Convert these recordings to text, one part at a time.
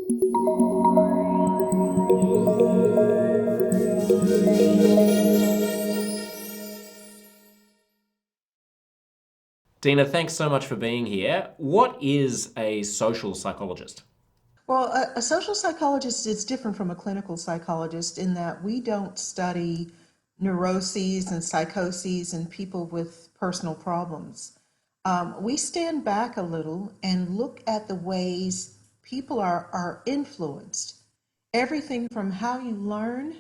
Dina, thanks so much for being here. What is a social psychologist? Well, a social psychologist is different from a clinical psychologist in that we don't study neuroses and psychoses and people with personal problems. We stand back a little and look at the ways people are influenced. Everything from how you learn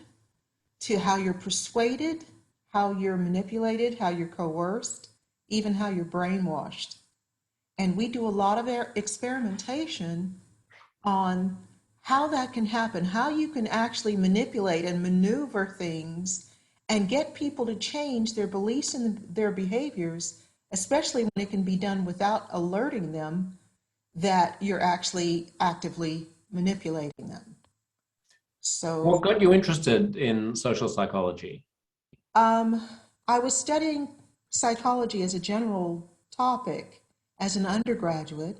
to how you're persuaded, how you're manipulated, how you're coerced, even how you're brainwashed. And we do a lot of experimentation on how that can happen, how you can actually manipulate and maneuver things and get people to change their beliefs and their behaviors, especially when it can be done without alerting them that you're actually actively manipulating them. What So got you interested in social psychology? um, I was studying psychology as a general topic as an undergraduate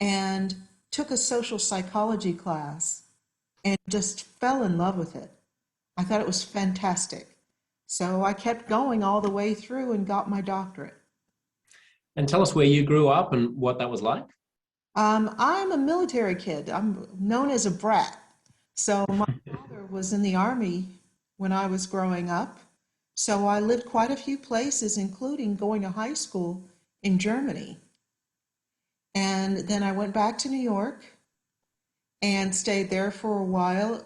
and took a social psychology class and just fell in love with it. I thought it was fantastic. So I kept going all the way through and got my doctorate. And tell us where you grew up and what that was like. I'm a military kid. I'm known as a brat. So my father was in the army when I was growing up. So I lived quite a few places, including going to high school in Germany. And then I went back to New York and stayed there for a while.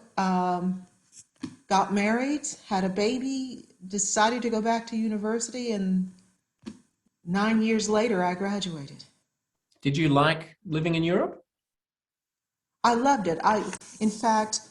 Got married, had a baby, decided to go back to university, and 9 years later, I graduated. Did you like living in Europe? I loved it. In fact,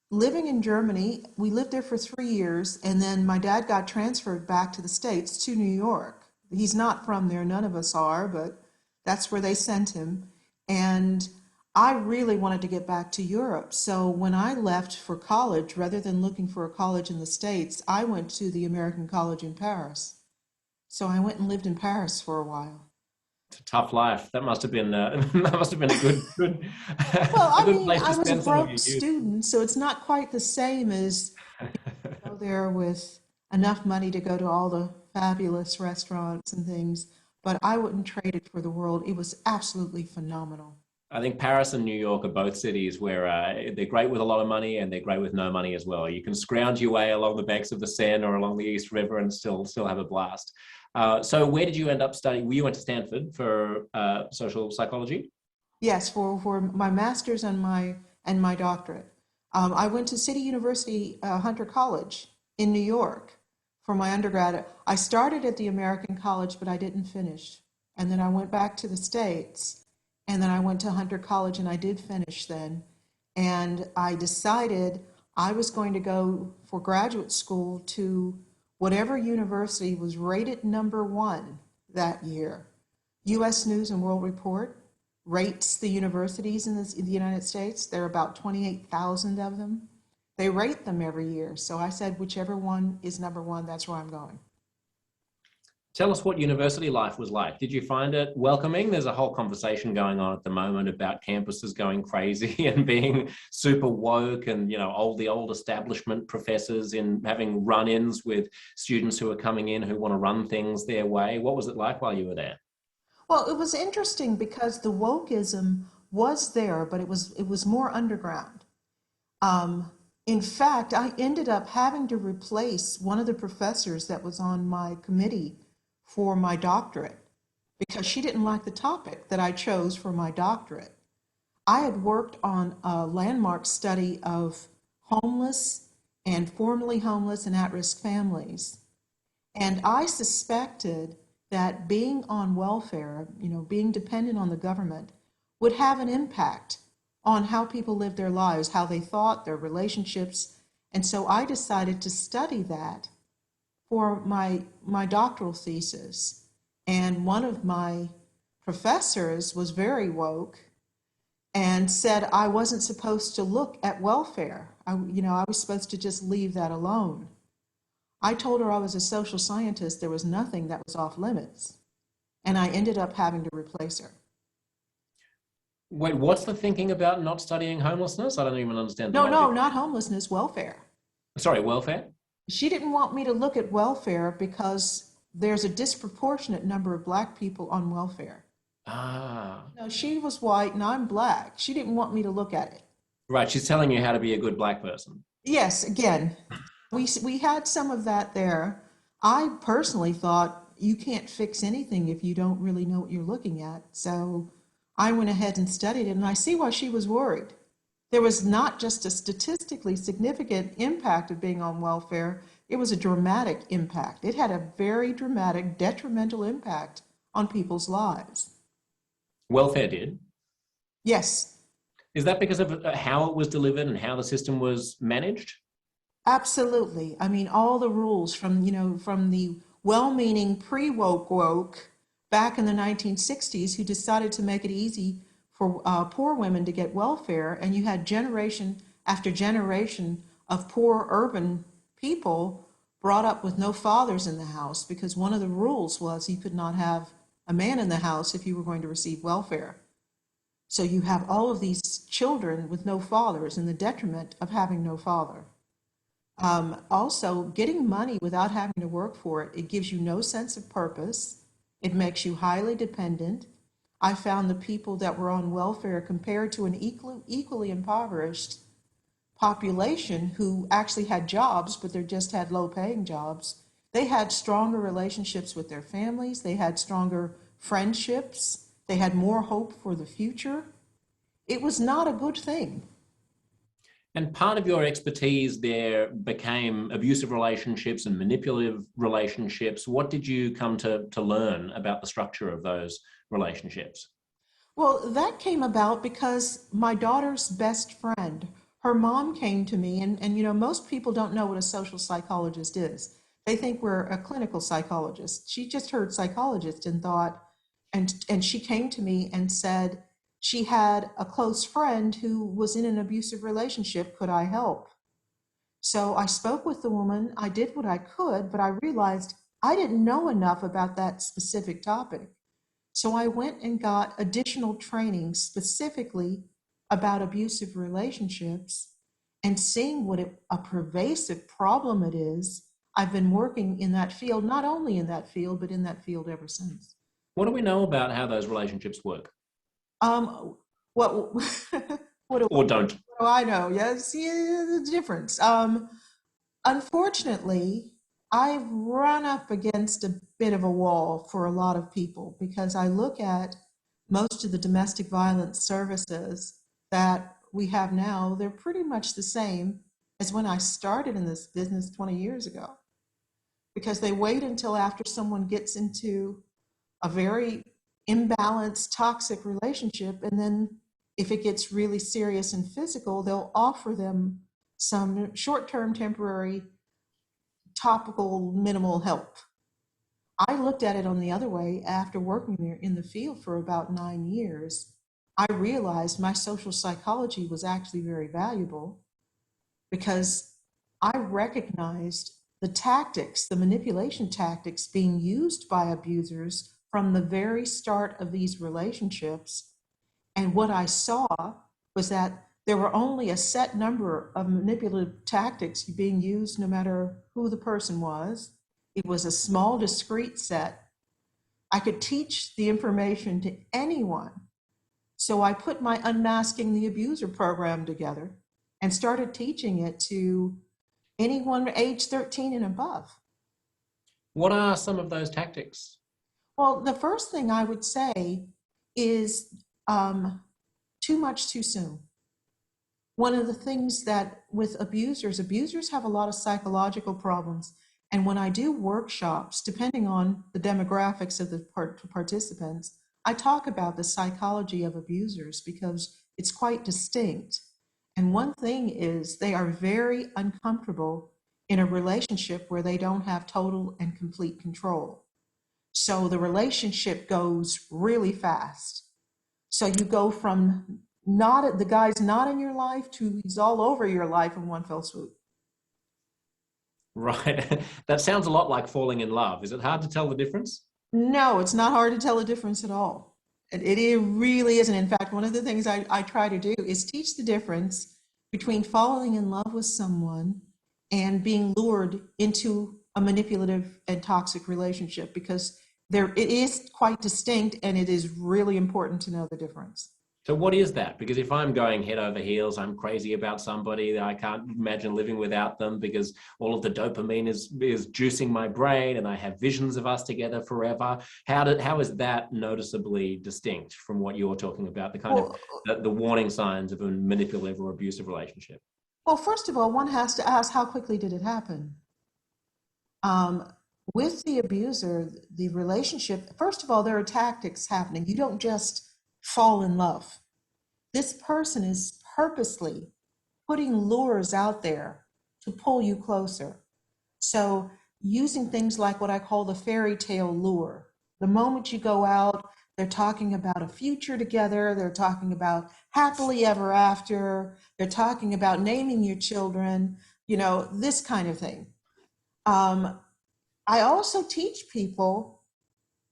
living in Germany, we lived there for 3 years, and then my dad got transferred back to the States to New York. He's not from there, none of us are, but that's where they sent him. And I really wanted to get back to Europe. So when I left for college, rather than looking for a college in the States, I went to the American College in Paris. So I went and lived in Paris for a while. It's a tough life. That must have been that must have been a good Well, a I good mean, place to I was a spend some of broke your youth. student, so it's not quite the same as go there with enough money to go to all the fabulous restaurants and things, but I wouldn't trade it for the world. It was absolutely phenomenal. I think Paris and New York are both cities where they're great with a lot of money and they're great with no money as well. You can scrounge your way along the banks of the Seine or along the East River and still have a blast. So where did you end up studying? You went to Stanford for social psychology? Yes, for my master's and my doctorate. I went to City University, Hunter College in New York for my undergrad. I started at the American College, but I didn't finish. And then I went back to the States, and then I went to Hunter College, and I did finish then. And I decided I was going to go for graduate school to whatever university was rated number one that year. U.S. News and World Report rates the universities in the United States. There are about 28,000 of them. They rate them every year. So I said, whichever one is number one, that's where I'm going. Tell us what university life was like. Did you find it welcoming? There's a whole conversation going on at the moment about campuses going crazy and being super woke and, the old establishment professors in having run-ins with students who are coming in who want to run things their way. What was it like while you were there? Well, it was interesting because the wokeism was there, but it was more underground. Um, in fact, I ended up having to replace one of the professors that was on my committee for my doctorate because she didn't like the topic that I chose for my doctorate. I had worked on a landmark study of homeless and formerly homeless and at-risk families. And I suspected that being on welfare, being dependent on the government, would have an impact on how people live their lives, how they thought, their relationships. And so I decided to study that for my doctoral thesis. And one of my professors was very woke and said I wasn't supposed to look at welfare. I was supposed to just leave that alone. I told her I was a social scientist. There was nothing that was off limits. And I ended up having to replace her. Wait, what's the thinking about not studying homelessness? I don't even understand the No, no, logic. not homelessness, welfare. Sorry, welfare? She didn't want me to look at welfare because there's a disproportionate number of Black people on welfare. Ah, No, she was white and I'm Black. She didn't want me to look at it. right. She's telling you how to be a good Black person. Yes, again, we had some of that there. I personally thought you can't fix anything if you don't really know what you're looking at. So I went ahead and studied it, and I see why she was worried. There was not just a statistically significant impact of being on welfare, it was a dramatic impact. It had a very dramatic, detrimental impact on people's lives. Welfare did. Yes, Is that because of how it was delivered and how the system was managed? absolutely. I mean, all the rules from, from the well-meaning pre-woke back in the 1960s who decided to make it easy for poor women to get welfare, and you had generation after generation of poor urban people brought up with no fathers in the house because one of the rules was you could not have a man in the house if you were going to receive welfare. So you have all of these children with no fathers and the detriment of having no father. Also, getting money without having to work for it, it gives you no sense of purpose. It makes you highly dependent. I found the people that were on welfare compared to an equally impoverished population who actually had jobs, but they just had low paying jobs. They had stronger relationships with their families. They had stronger friendships. They had more hope for the future. It was not a good thing. And part of your expertise there became abusive relationships and manipulative relationships. What did you come to learn about the structure of those relationships? Well, that came about because my daughter's best friend, her mom came to me, and most people don't know what a social psychologist is. They think we're a clinical psychologist. She just heard psychologist and thought, and she came to me and said she had a close friend who was in an abusive relationship. Could I help? So I spoke with the woman. I did what I could, but I realized I didn't know enough about that specific topic. So I went and got additional training specifically about abusive relationships and seeing what a pervasive problem it is. I've been working in that field, not only in that field, but in that field ever since. What do we know about how those relationships work What what do, or don't? what do I know? Yes, yeah, the difference. Unfortunately, I've run up against a bit of a wall for a lot of people because I look at most of the domestic violence services that we have now, they're pretty much the same as when I started in this business 20 years ago because they wait until after someone gets into a very imbalanced, toxic relationship. And then if it gets really serious and physical, they'll offer them some short term, temporary, topical, minimal help. I looked at it on the other way after working there in the field for about 9 years. I realized my social psychology was actually very valuable because I recognized the tactics, the manipulation tactics being used by abusers from the very start of these relationships. And what I saw was that there were only a set number of manipulative tactics being used no matter who the person was. It was a small, discrete set. I could teach the information to anyone. So I put my Unmasking the Abuser program together and started teaching it to anyone age 13 and above. What are some of those tactics? Well, the first thing I would say is too much too soon. One of the things that with abusers have a lot of psychological problems. And when I do workshops, depending on the demographics of the participants, I talk about the psychology of abusers because it's quite distinct. And one thing is they are very uncomfortable in a relationship where they don't have total and complete control. So the relationship goes really fast. So you go from not the guy's not in your life to he's all over your life in one fell swoop. Right. That sounds a lot like falling in love. Is it hard to tell the difference? No, it's not hard to tell the difference at all. It really isn't. In fact, one of the things I try to do is teach the difference between falling in love with someone and being lured into a manipulative and toxic relationship, because it is quite distinct, and it is really important to know the difference. So what is that? Because if I'm going head over heels, I'm crazy about somebody, I can't imagine living without them because all of the dopamine is juicing my brain and I have visions of us together forever. How is that noticeably distinct from what you're talking about, the kind of the warning signs of a manipulative or abusive relationship? Well, first of all, one has to ask, how quickly did it happen? With the abuser, the relationship, first of all, there are tactics happening. You don't just fall in love. This person is purposely putting lures out there to pull you closer. So using things like what I call the fairy tale lure. The moment you go out, they're talking about a future together. They're talking about happily ever after. They're talking about naming your children, this kind of thing. I also teach people,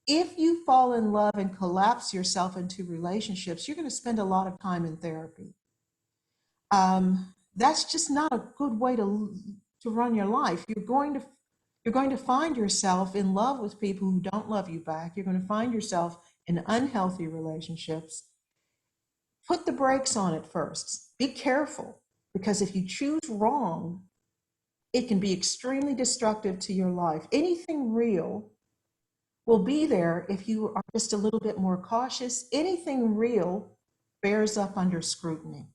if you fall in love and collapse yourself into relationships, you're going to spend a lot of time in therapy. That's just not a good way to run your life. You're going to find yourself in love with people who don't love you back. You're going to find yourself in unhealthy relationships. Put the brakes on it first. Be careful, because if you choose wrong, it can be extremely destructive to your life. Anything real will be there if you are just a little bit more cautious. Anything real bears up under scrutiny.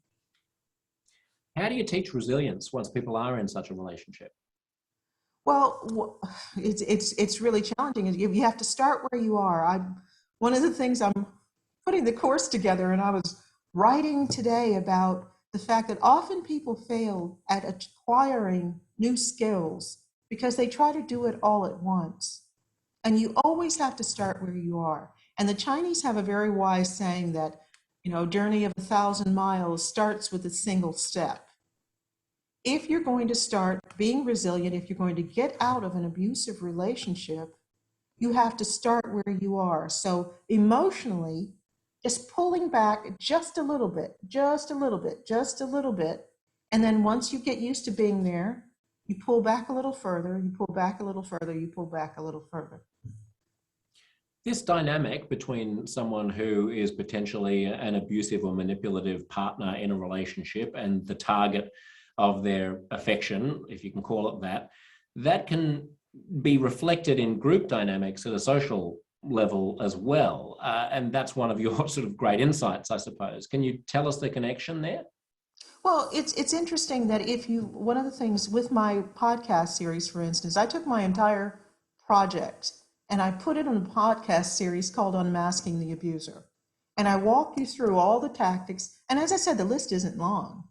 How do you teach resilience once people are in such a relationship? Well, it's really challenging. You have to start where you are. One of the things, I'm putting the course together, and I was writing today about the fact that often people fail at acquiring new skills because they try to do it all at once. And you always have to start where you are. And the Chinese have a very wise saying that, journey of 1,000 miles starts with a single step. If you're going to start being resilient, if you're going to get out of an abusive relationship, you have to start where you are. So emotionally, just pulling back just a little bit, just a little bit, just a little bit. And then once you get used to being there, you pull back a little further, you pull back a little further, you pull back a little further. This dynamic between someone who is potentially an abusive or manipulative partner in a relationship and the target of their affection, if you can call it that, that can be reflected in group dynamics at a social level as well. And that's one of your sort of great insights, I suppose. Can you tell us the connection there? Well, it's interesting that one of the things with my podcast series, for instance, I took my entire project and I put it in a podcast series called Unmasking the Abuser. And I walk you through all the tactics. And as I said, the list isn't long.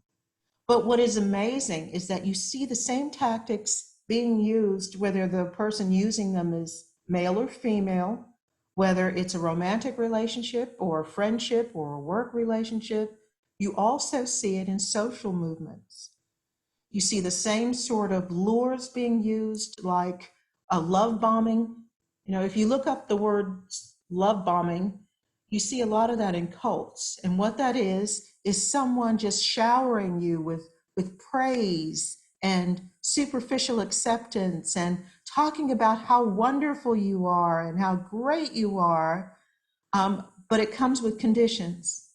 But what is amazing is that you see the same tactics being used, whether the person using them is male or female, whether it's a romantic relationship or a friendship or a work relationship. You also see it in social movements. You see the same sort of lures being used, like a love bombing. If you look up the word love bombing, you see a lot of that in cults. And what that is someone just showering you with praise and superficial acceptance and talking about how wonderful you are and how great you are. But it comes with conditions.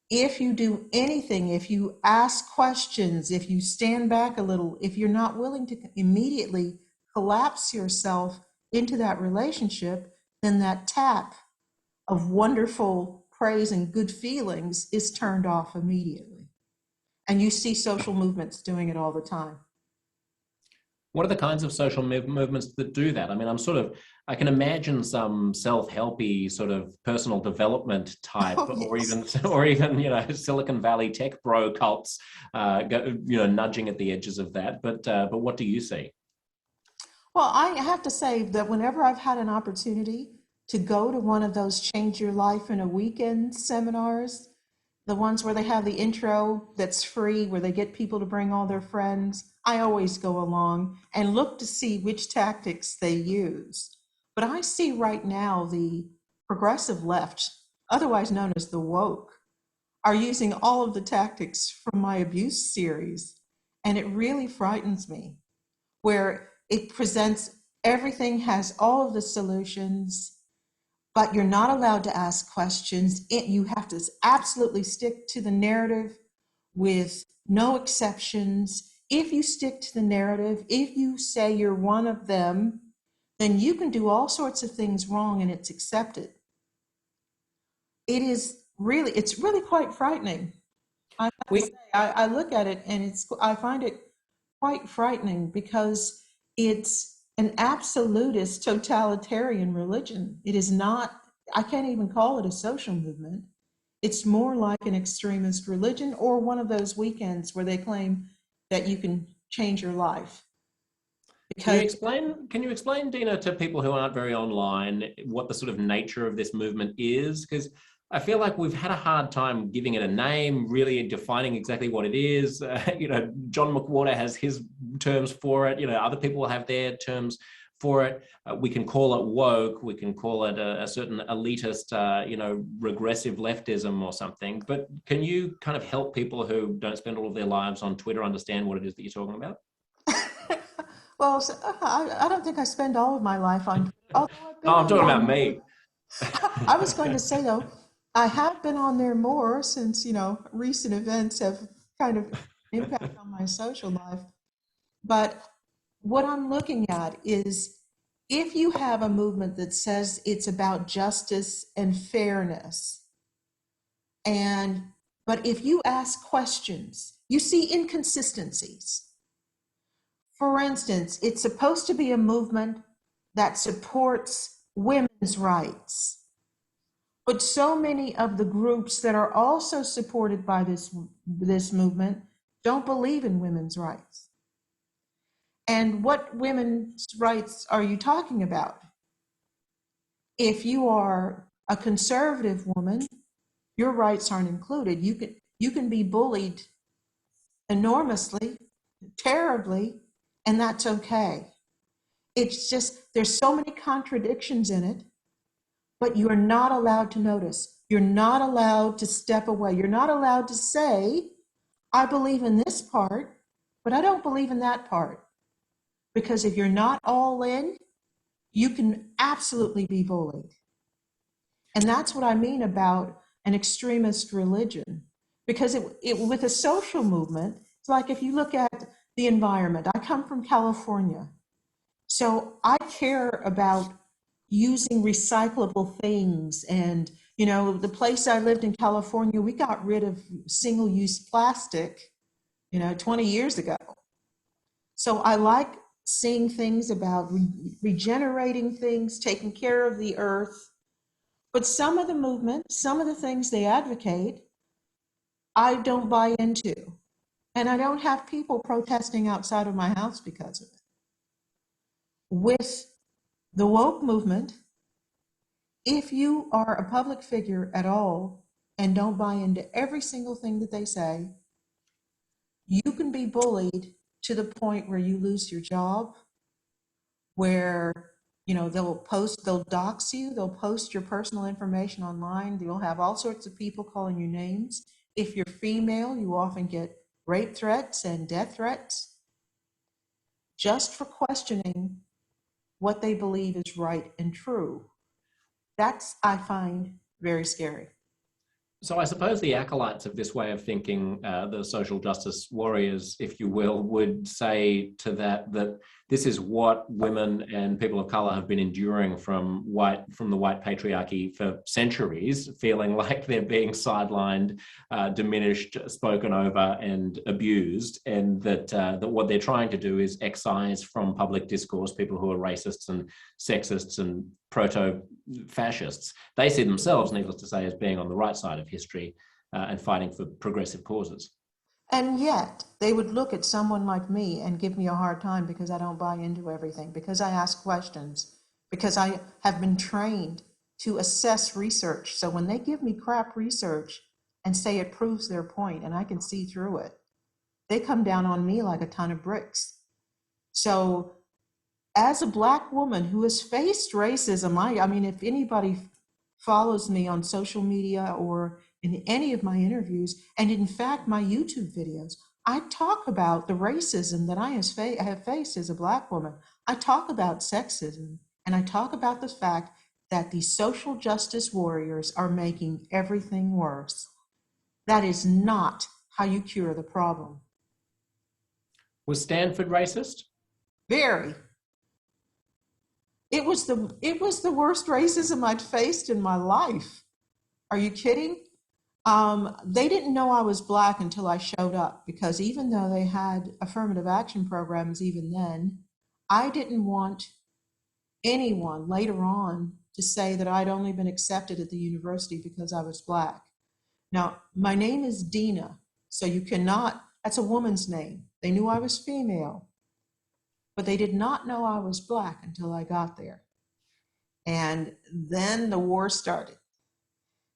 If you do anything, if you ask questions, if you stand back a little, if you're not willing to immediately collapse yourself into that relationship, then that tap of wonderful praise and good feelings is turned off immediately. And you see social movements doing it all the time. What are the kinds of social movements that do that? I mean, I can imagine some self-helpy sort of personal development type, yes. or even Silicon Valley tech bro cults, nudging at the edges of that. But what do you see? Well, I have to say that whenever I've had an opportunity to go to one of those Change Your Life in a Weekend seminars, the ones where they have the intro that's free, where they get people to bring all their friends, I always go along and look to see which tactics they use. But I see right now the progressive left, otherwise known as the woke, are using all of the tactics from my abuse series. And it really frightens me, where it presents everything has all of the solutions, but you're not allowed to ask questions. You have to absolutely stick to the narrative with no exceptions. If you stick to the narrative, if you say you're one of them, then you can do all sorts of things wrong and it's accepted. It's really quite frightening. I look at it and I find it quite frightening because it's an absolutist totalitarian religion. It is not, I can't even call it a social movement. It's more like an extremist religion or one of those weekends where they claim that you can change your life. Because Can you explain, Dina, to people who aren't very online, what the sort of nature of this movement is? Because I feel like we've had a hard time giving it a name, really defining exactly what it is. John McWhorter has his terms for it. Other people have their terms for it. We can call it woke. We can call it a certain elitist, regressive leftism or something. But can you kind of help people who don't spend all of their lives on Twitter understand what it is that you're talking about? well, I don't think I spend all of my life on. No, I'm talking about me. I was going to say, though, I have been on there more since, recent events have kind of impact on my social life. But what I'm looking at is if you have a movement that says it's about justice and fairness, but if you ask questions, you see inconsistencies. For instance, it's supposed to be a movement that supports women's rights. But so many of the groups that are also supported by this movement don't believe in women's rights. And what women's rights are you talking about? If you are a conservative woman, your rights aren't included. You can be bullied enormously, terribly, and that's okay. It's just, there's so many contradictions in it, but you are not allowed to notice. You're not allowed to step away. You're not allowed to say, I believe in this part, but I don't believe in that part. Because if you're not all in, you can absolutely be bullied. And that's what I mean about an extremist religion. Because with a social movement, it's like if you look at the environment. I come from California. So I care about using recyclable things. And, the place I lived in California, we got rid of single-use plastic, 20 years ago. So I like seeing things about regenerating things, taking care of the earth. But some of the movement, some of the things they advocate, I don't buy into. And I don't have people protesting outside of my house because of it. With the woke movement, if you are a public figure at all and don't buy into every single thing that they say, you can be bullied to the point where you lose your job, where they'll dox you, they'll post your personal information online, you'll have all sorts of people calling you names. If you're female, you often get rape threats and death threats just for questioning what they believe is right and true. That's, I find, very scary. So I suppose the acolytes of this way of thinking, the social justice warriors, if you will, would say to that this is what women and people of color have been enduring from the white patriarchy for centuries, feeling like they're being sidelined, diminished, spoken over, and abused, and that what they're trying to do is excise from public discourse people who are racists and sexists and proto-fascists. They see themselves, needless to say, as being on the right side of history and fighting for progressive causes. And yet, they would look at someone like me and give me a hard time because I don't buy into everything, because I ask questions, because I have been trained to assess research. So when they give me crap research and say it proves their point and I can see through it, they come down on me like a ton of bricks. So as a Black woman who has faced racism, I mean, if anybody follows me on social media or in any of my interviews, and in fact, my YouTube videos, I talk about the racism that I have faced as a Black woman. I talk about sexism, and I talk about the fact that the social justice warriors are making everything worse. That is not how you cure the problem. Was Stanford racist? Very. It was the worst racism I'd faced in my life. Are you kidding? They didn't know I was Black until I showed up, because even though they had affirmative action programs even then, I didn't want anyone later on to say that I'd only been accepted at the university because I was Black. Now, my name is Dina, so you cannot, that's a woman's name. They knew I was female, but they did not know I was Black until I got there. And then the war started.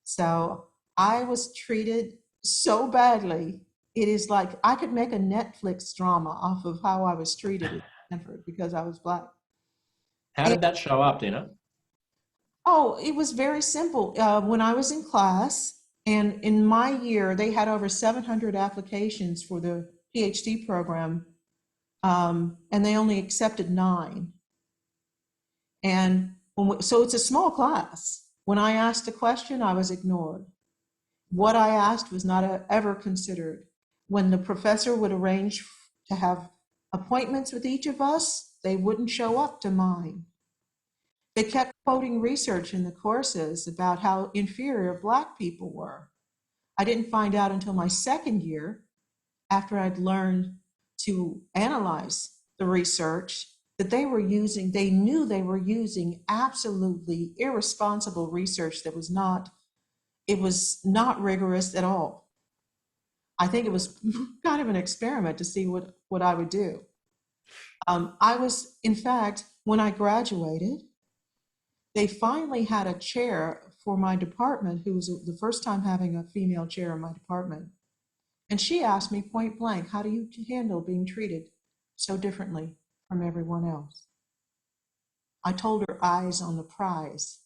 So I was treated so badly. It is like I could make a Netflix drama off of how I was treated at Stanford because I was Black. How did that show up, Dina? Oh, it was very simple. When I was in class, and in my year, they had over 700 applications for the PhD program, and they only accepted 9. And so it's a small class. When I asked a question, I was ignored. What I asked was not ever considered. When the professor would arrange to have appointments with each of us, they wouldn't show up to mine. They kept quoting research in the courses about how inferior Black people were. I didn't find out until my second year, after I'd learned to analyze the research, that they knew they were using absolutely irresponsible research that was not rigorous at all. I think it was kind of an experiment to see what I would do. I was, in fact, when I graduated, they finally had a chair for my department, who was the first time having a female chair in my department. And she asked me point blank, how do you handle being treated so differently from everyone else? I told her eyes on the prize,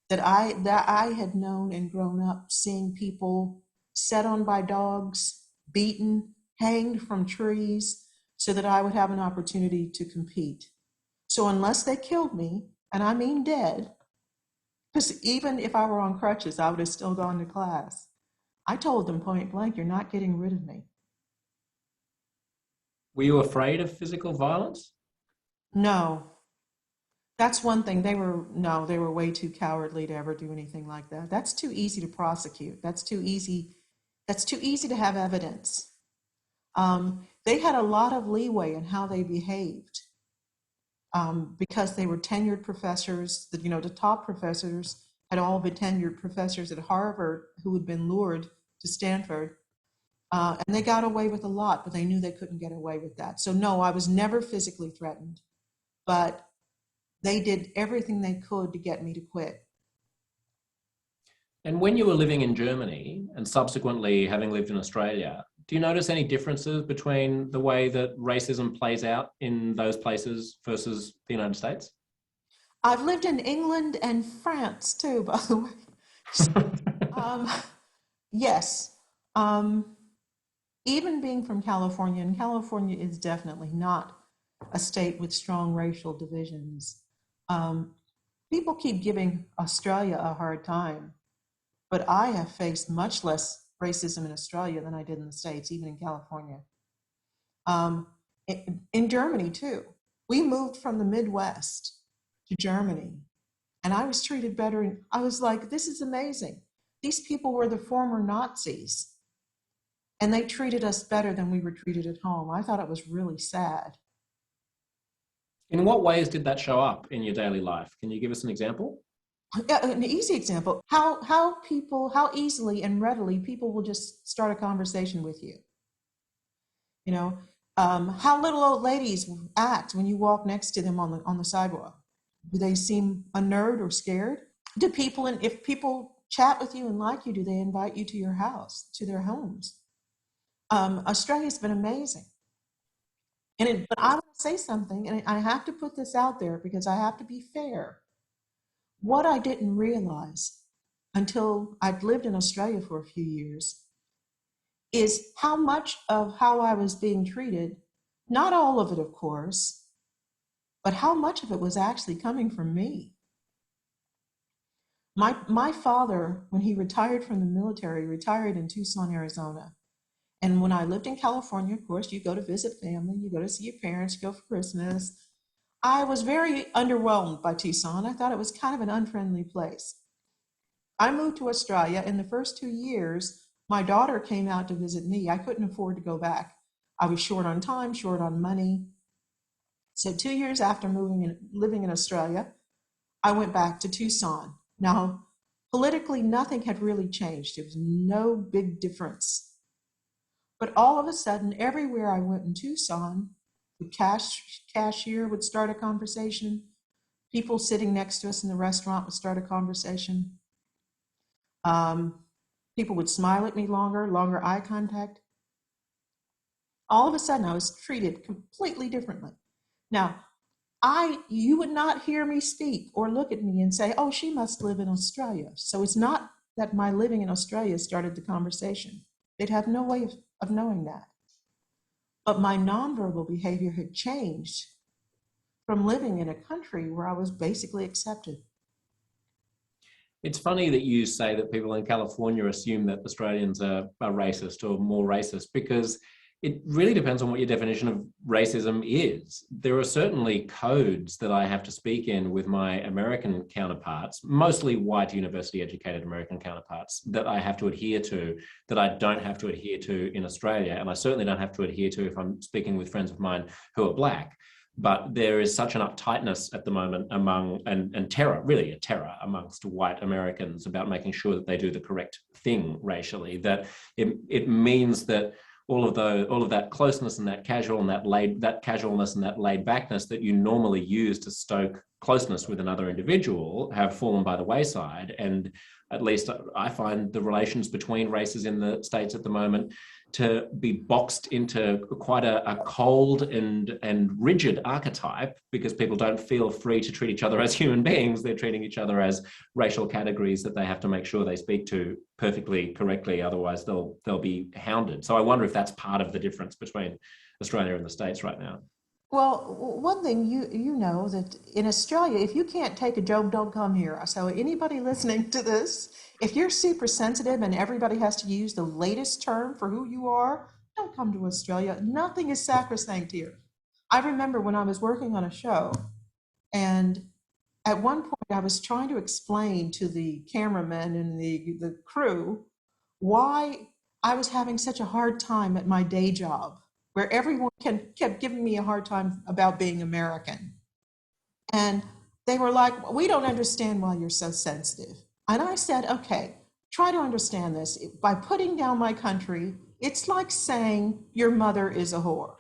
that I had known and grown up seeing people set on by dogs, beaten, hanged from trees, so that I would have an opportunity to compete. So unless they killed me, and I mean dead, because even if I were on crutches, I would have still gone to class. I told them point blank, you're not getting rid of me. Were you afraid of physical violence? No. That's one thing. They were way too cowardly to ever do anything like that. That's too easy to prosecute. That's too easy to have evidence. They had a lot of leeway in how they behaved, because they were tenured professors. The top professors had all been tenured professors at Harvard who had been lured to Stanford. And they got away with a lot, but they knew they couldn't get away with that. So no, I was never physically threatened, but they did everything they could to get me to quit. And when you were living in Germany and subsequently having lived in Australia, do you notice any differences between the way that racism plays out in those places versus the United States? I've lived in England and France too, by the way. Yes. Even being from California, and California is definitely not a state with strong racial divisions. People keep giving Australia a hard time, but I have faced much less racism in Australia than I did in the States, even in California. In Germany too. We moved from the Midwest to Germany, and I was treated better. I was like, this is amazing. These people were the former Nazis, and they treated us better than we were treated at home. I thought it was really sad. In what ways did that show up in your daily life? Can you give us an example? An easy example, how easily and readily people will just start a conversation with you. How little old ladies act when you walk next to them on the sidewalk. Do they seem unnerved or scared? If people chat with you and like you, do they invite you to your house, to their homes? Australia's been amazing. But I want to say something, and I have to put this out there because I have to be fair. What I didn't realize until I'd lived in Australia for a few years is how much of how I was being treated, not all of it, of course, but how much of it was actually coming from me. My father, when he retired from the military, retired in Tucson, Arizona. And when I lived in California, of course, you go to visit family, you go to see your parents, you go for Christmas. I was very underwhelmed by Tucson. I thought it was kind of an unfriendly place. I moved to Australia. In the first 2 years, my daughter came out to visit me. I couldn't afford to go back. I was short on time, short on money. So 2 years after moving and living in Australia, I went back to Tucson. Now, politically, nothing had really changed. There was no big difference. But all of a sudden, everywhere I went in Tucson, the cashier would start a conversation. People sitting next to us in the restaurant would start a conversation. People would smile at me longer eye contact. All of a sudden, I was treated completely differently. Now, you would not hear me speak or look at me and say, oh, she must live in Australia. So it's not that my living in Australia started the conversation. They'd have no way of knowing that. But my nonverbal behavior had changed from living in a country where I was basically accepted. It's funny that you say that people in California assume that Australians are racist or more racist, because it really depends on what your definition of racism is. There are certainly codes that I have to speak in with my American counterparts, mostly white university educated American counterparts, that I have to adhere to, that I don't have to adhere to in Australia. And I certainly don't have to adhere to if I'm speaking with friends of mine who are Black. But there is such an uptightness at the moment among, and terror, really a terror amongst white Americans about making sure that they do the correct thing racially, that it means that all of that closeness and that casualness and that laid backness that you normally use to stoke closeness with another individual have fallen by the wayside. And at least I find the relations between races in the States at the moment to be boxed into quite a cold and rigid archetype, because people don't feel free to treat each other as human beings. They're treating each other as racial categories that they have to make sure they speak to perfectly correctly, otherwise they'll be hounded. So I wonder if that's part of the difference between Australia and the States right now. Well, one thing you know that in Australia, if you can't take a joke, don't come here. So anybody listening to this, if you're super sensitive and everybody has to use the latest term for who you are, don't come to Australia. Nothing is sacrosanct here. I remember when I was working on a show, and at one point I was trying to explain to the cameraman and the crew why I was having such a hard time at my day job, where everyone kept giving me a hard time about being American. And they were like, we don't understand why you're so sensitive. And I said, okay, try to understand this. By putting down my country, it's like saying your mother is a whore.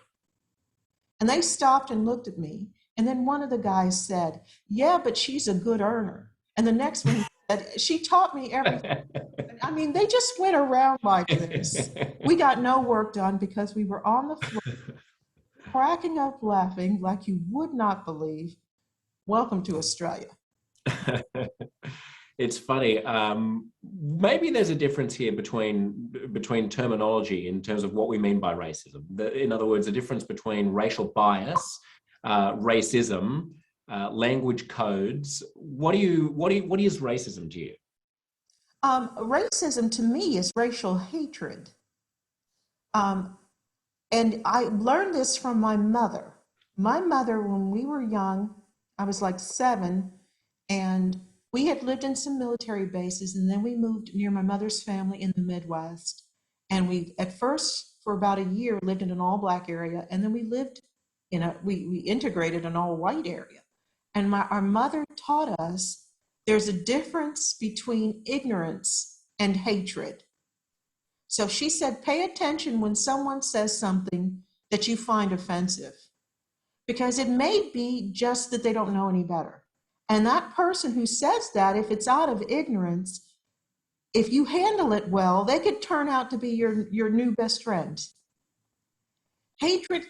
And they stopped and looked at me. And then one of the guys said, yeah, but she's a good earner. And the next one said, she taught me everything. I mean, they just went around like this. We got no work done because we were on the floor, cracking up laughing like you would not believe. Welcome to Australia. It's funny. Maybe there's a difference here between terminology in terms of what we mean by racism. In other words, a difference between racial bias, racism, language codes. What is racism to you? Racism to me is racial hatred. And I learned this from my mother. My mother, when we were young, I was like 7, and we had lived in some military bases, and then we moved near my mother's family in the Midwest. And we, at first, for about a year, lived in an all-Black area, and then we lived we integrated an all-white area. And our mother taught us there's a difference between ignorance and hatred. So she said, pay attention when someone says something that you find offensive, because it may be just that they don't know any better. And that person who says that, if it's out of ignorance, if you handle it well, they could turn out to be your new best friend. Hatred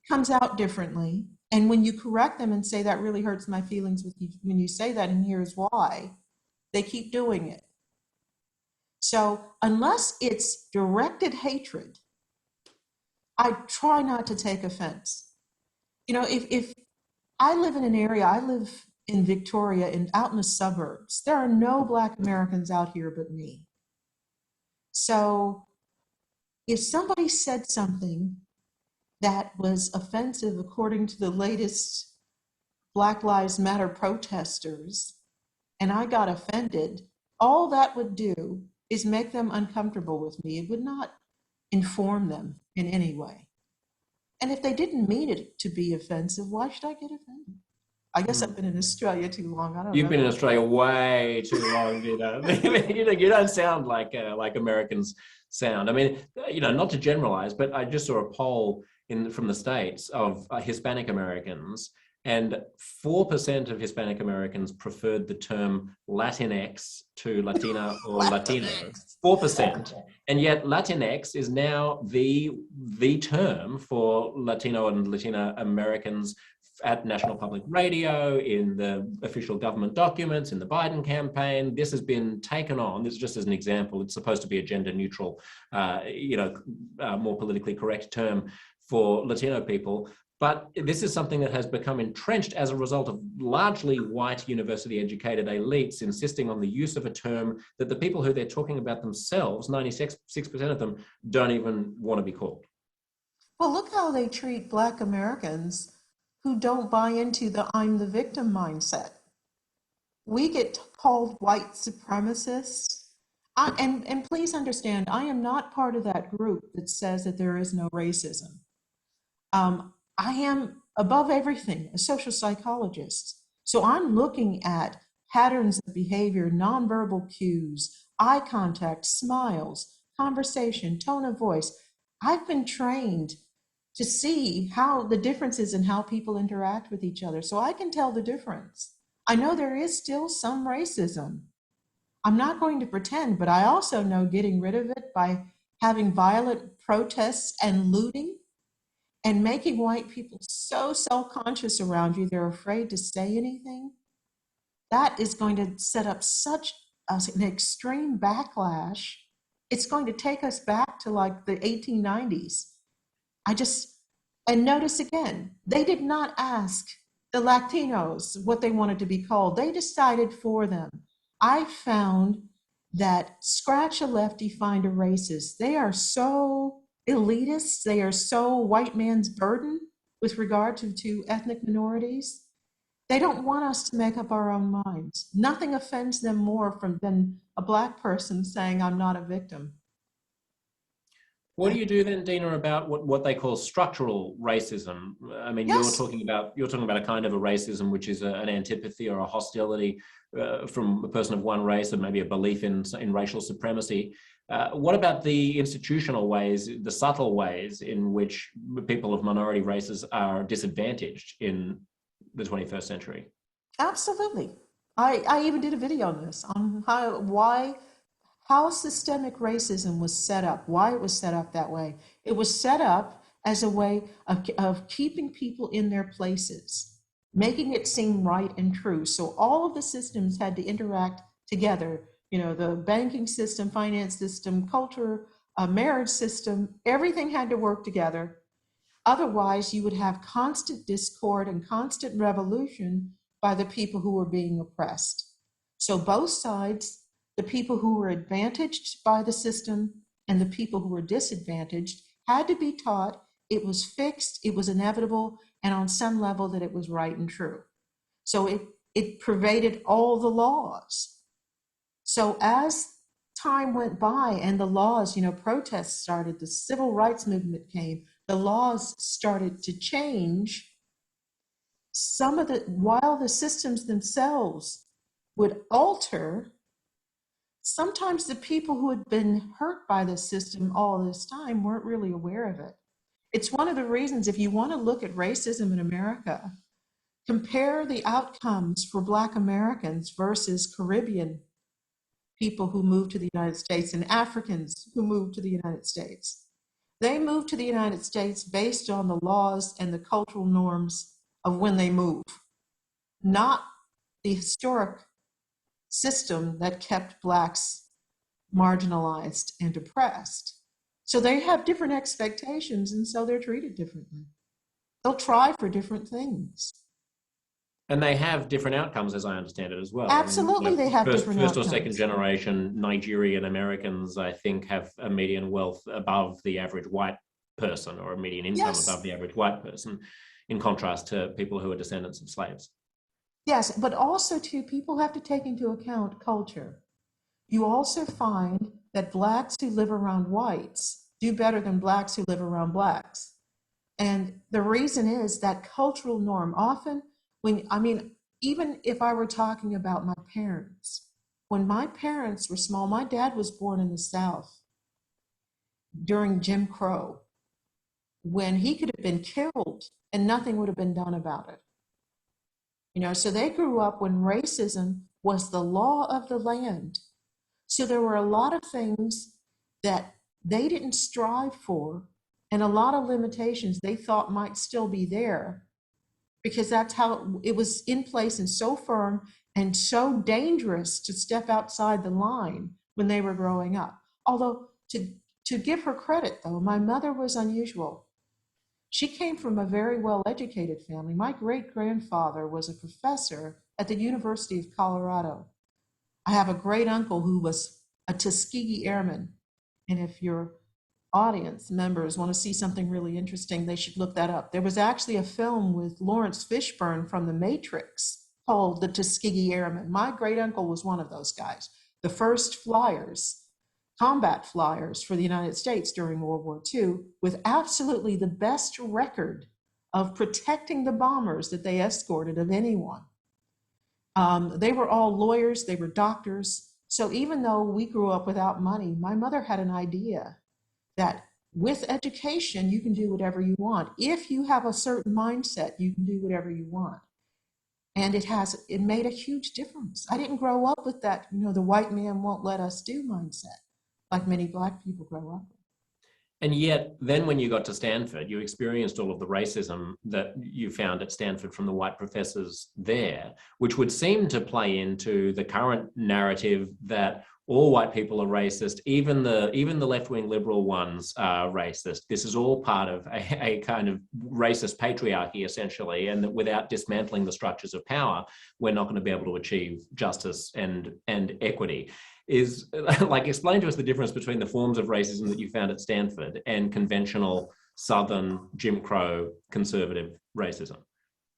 comes out differently. And when you correct them and say, that really hurts my feelings with you, when you say that, and here's why, they keep doing it. So unless it's directed hatred, I try not to take offense. You know, if I live in an area, I live in Victoria and out in the suburbs, there are no Black Americans out here but me. So if somebody said something that was offensive according to the latest Black Lives Matter protesters, and I got offended, all that would do is make them uncomfortable with me. It would not inform them in any way. And if they didn't mean it to be offensive, why should I get offended? I guess I've been in Australia too long. I don't know. You've been in Australia way too long, Dina. You don't sound like Americans sound. I mean, you know, not to generalize, but I just saw a poll from the States of Hispanic Americans, and 4% of Hispanic Americans preferred the term Latinx to Latina or Latino. 4%. And yet Latinx is now the term for Latino and Latina Americans at National Public Radio, in the official government documents, in the Biden campaign. This has been taken on. This is just as an example. It's supposed to be a gender neutral, more politically correct term for Latino people. But this is something that has become entrenched as a result of largely white university educated elites insisting on the use of a term that the people who they're talking about themselves, 96% of them, don't even want to be called. Well, look how they treat Black Americans who don't buy into the I'm the victim mindset. We get called white supremacists. And please understand, I am not part of that group that says that there is no racism. I am, above everything, a social psychologist. So I'm looking at patterns of behavior, nonverbal cues, eye contact, smiles, conversation, tone of voice. I've been trained to see how the differences in how people interact with each other. So I can tell the difference. I know there is still some racism. I'm not going to pretend, but I also know getting rid of it by having violent protests and looting and making white people so self-conscious around you, they're afraid to say anything, that is going to set up such an extreme backlash. It's going to take us back to like the 1890s. And notice again, they did not ask the Latinos what they wanted to be called. They decided for them. I found that scratch a lefty, find a racist. They are so elitist. They are so white man's burden with regard to ethnic minorities. They don't want us to make up our own minds. Nothing offends them more than a Black person saying, I'm not a victim. What do you do then, Dina, about what they call structural racism? I mean, yes. you're talking about a kind of a racism which is an antipathy or a hostility from a person of one race, and maybe a belief in racial supremacy. What about the institutional ways, the subtle ways in which people of minority races are disadvantaged in the 21st century? Absolutely. I even did a video on this, on how systemic racism was set up, why it was set up that way. It was set up as a way of keeping people in their places, making it seem right and true. So all of the systems had to interact together. You know, the banking system, finance system, culture, marriage system, everything had to work together. Otherwise, you would have constant discord and constant revolution by the people who were being oppressed. So both sides, the people who were advantaged by the system and the people who were disadvantaged, had to be taught it was fixed, it was inevitable, and on some level that it was right and true. So it pervaded all the laws. So as time went by and the laws, protests started, the civil rights movement came, the laws started to change. While the systems themselves would alter, sometimes the people who had been hurt by the system all this time weren't really aware of it. It's one of the reasons, if you want to look at racism in America, compare the outcomes for Black Americans versus Caribbean people who moved to the United States and Africans who moved to the United States. They moved to the United States based on the laws and the cultural norms of when they move, not the historic system that kept Blacks marginalized and oppressed. So they have different expectations, and so they're treated differently. They'll try for different things. And they have different outcomes, as I understand it, as well. Absolutely, they have different First or outcomes. second generation Nigerian Americans, I think, have a median wealth above the average white person, or a median income above the average white person, in contrast to people who are descendants of slaves. Yes, but also too, people have to take into account culture. You also find that Blacks who live around whites do better than Blacks who live around Blacks. And the reason is that cultural norm. Often even if I were talking about my parents, when my parents were small, my dad was born in the South during Jim Crow, when he could have been killed and nothing would have been done about it. So they grew up when racism was the law of the land. So there were a lot of things that they didn't strive for, and a lot of limitations they thought might still be there, because that's how it was in place, and so firm and so dangerous to step outside the line when they were growing up. Although, to give her credit though, my mother was unusual. She came from a very well-educated family. My great-grandfather was a professor at the University of Colorado. I have a great uncle who was a Tuskegee Airman. And if your audience members want to see something really interesting, they should look that up. There was actually a film with Lawrence Fishburne from The Matrix called The Tuskegee Airmen. My great uncle was one of those guys, the first flyers, combat flyers for the United States during World War II, with absolutely the best record of protecting the bombers that they escorted of anyone. They were all lawyers, they were doctors. So even though we grew up without money, my mother had an idea that with education, you can do whatever you want. If you have a certain mindset, you can do whatever you want. And it made a huge difference. I didn't grow up with that, the white man won't let us do mindset, like many Black people grow up with. And yet, then when you got to Stanford, you experienced all of the racism that you found at Stanford from the white professors there, which would seem to play into the current narrative that all white people are racist, even the left-wing liberal ones are racist. This is all part of a kind of racist patriarchy, essentially, and that without dismantling the structures of power, we're not going to be able to achieve justice and equity. Explain to us the difference between the forms of racism that you found at Stanford and conventional Southern Jim Crow conservative racism.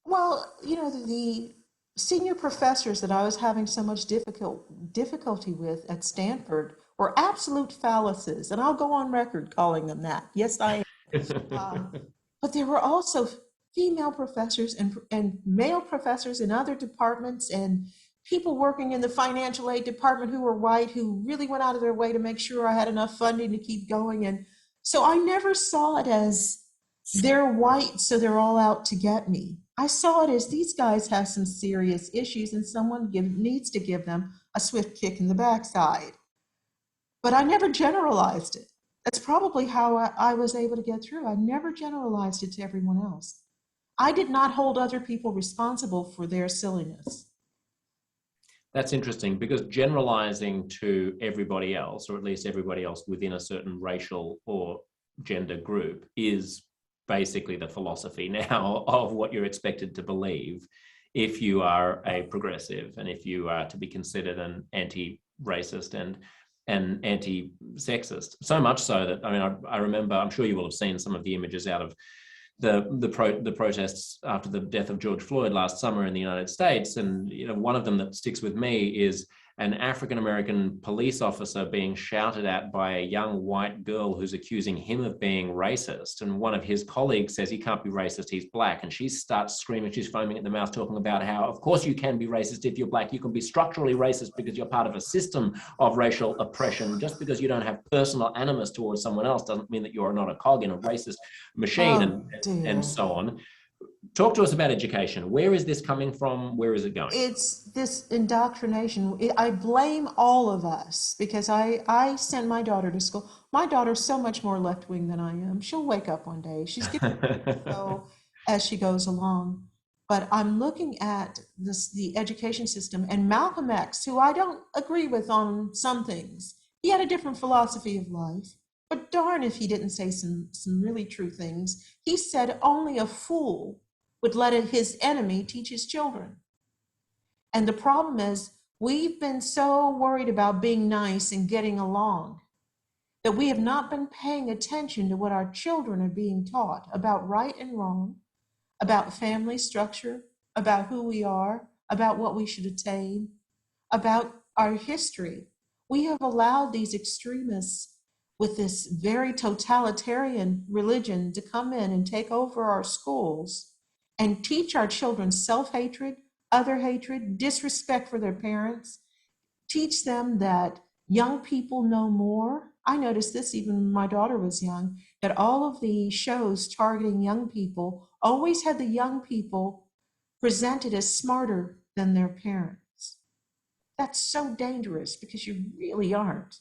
Well, the senior professors that I was having so much difficulty with at Stanford were absolute phalluses, and I'll go on record calling them that. Yes, I am. But there were also female professors and male professors in other departments, and people working in the financial aid department who were white, who really went out of their way to make sure I had enough funding to keep going. And so I never saw it as they're white, so they're all out to get me. I saw it as these guys have some serious issues and someone needs to give them a swift kick in the backside. But I never generalized it. That's probably how I was able to get through. I never generalized it to everyone else. I did not hold other people responsible for their silliness. That's interesting, because generalizing to everybody else, or at least everybody else within a certain racial or gender group, is basically the philosophy now of what you're expected to believe if you are a progressive and if you are to be considered an anti-racist and anti-sexist. So much so that, I remember, I'm sure you will have seen some of the images out of the protests after the death of George Floyd last summer in the United States. And one of them that sticks with me is an African-American police officer being shouted at by a young white girl who's accusing him of being racist. And one of his colleagues says he can't be racist, he's Black. And she starts screaming, she's foaming at the mouth, talking about how, of course you can be racist if you're Black. You can be structurally racist because you're part of a system of racial oppression. Just because you don't have personal animus towards someone else doesn't mean that you're not a cog in a racist machine, and so on. Talk to us about education. Where is this coming from? Where is it going? It's this indoctrination. I blame all of us, because I sent my daughter to school. My daughter's so much more left-wing than I am. She'll wake up one day. She's getting so as she goes along. But I'm looking at the education system, and Malcolm X, who I don't agree with on some things, he had a different philosophy of life. But darn if he didn't say some really true things. He said only a fool would let his enemy teach his children. And the problem is, we've been so worried about being nice and getting along that we have not been paying attention to what our children are being taught about right and wrong, about family structure, about who we are, about what we should attain, about our history. We have allowed these extremists with this very totalitarian religion to come in and take over our schools and teach our children self-hatred, other hatred, disrespect for their parents, teach them that young people know more. I noticed this even when my daughter was young, that all of the shows targeting young people always had the young people presented as smarter than their parents. That's so dangerous because you really aren't.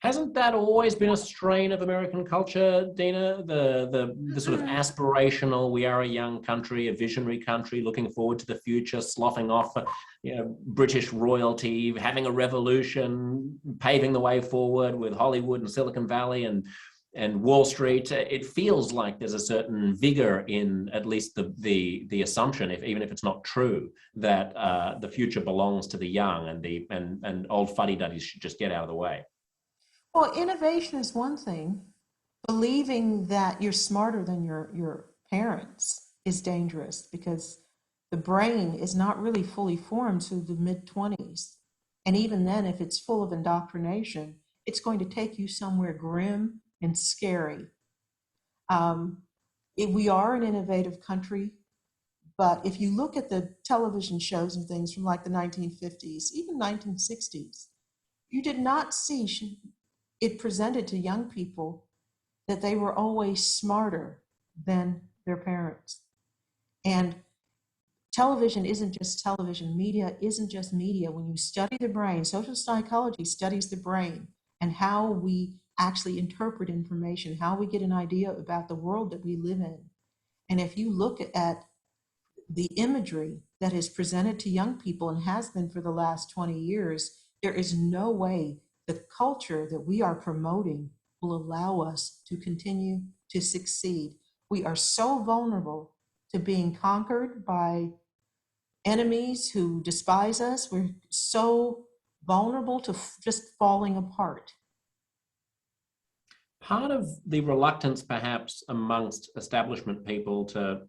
Hasn't that always been a strain of American culture, Dina? The sort of aspirational, we are a young country, a visionary country, looking forward to the future, sloughing off, British royalty, having a revolution, paving the way forward with Hollywood and Silicon Valley and Wall Street. It feels like there's a certain vigor in at least the assumption, even if it's not true, that the future belongs to the young, and old fuddy-duddies should just get out of the way. Well, innovation is one thing. Believing that you're smarter than your parents is dangerous because the brain is not really fully formed to the mid-20s. And even then, if it's full of indoctrination, it's going to take you somewhere grim and scary. We are an innovative country, but if you look at the television shows and things from like the 1950s, even 1960s, you did not see it presented to young people that they were always smarter than their parents. And television isn't just television. Media isn't just media. When you study the brain, social psychology studies the brain and how we actually interpret information, how we get an idea about the world that we live in. And if you look at the imagery that is presented to young people and has been for the last 20 years, there is no way the culture that we are promoting will allow us to continue to succeed. We are so vulnerable to being conquered by enemies who despise us. We're so vulnerable to just falling apart. Part of the reluctance, perhaps, amongst establishment people to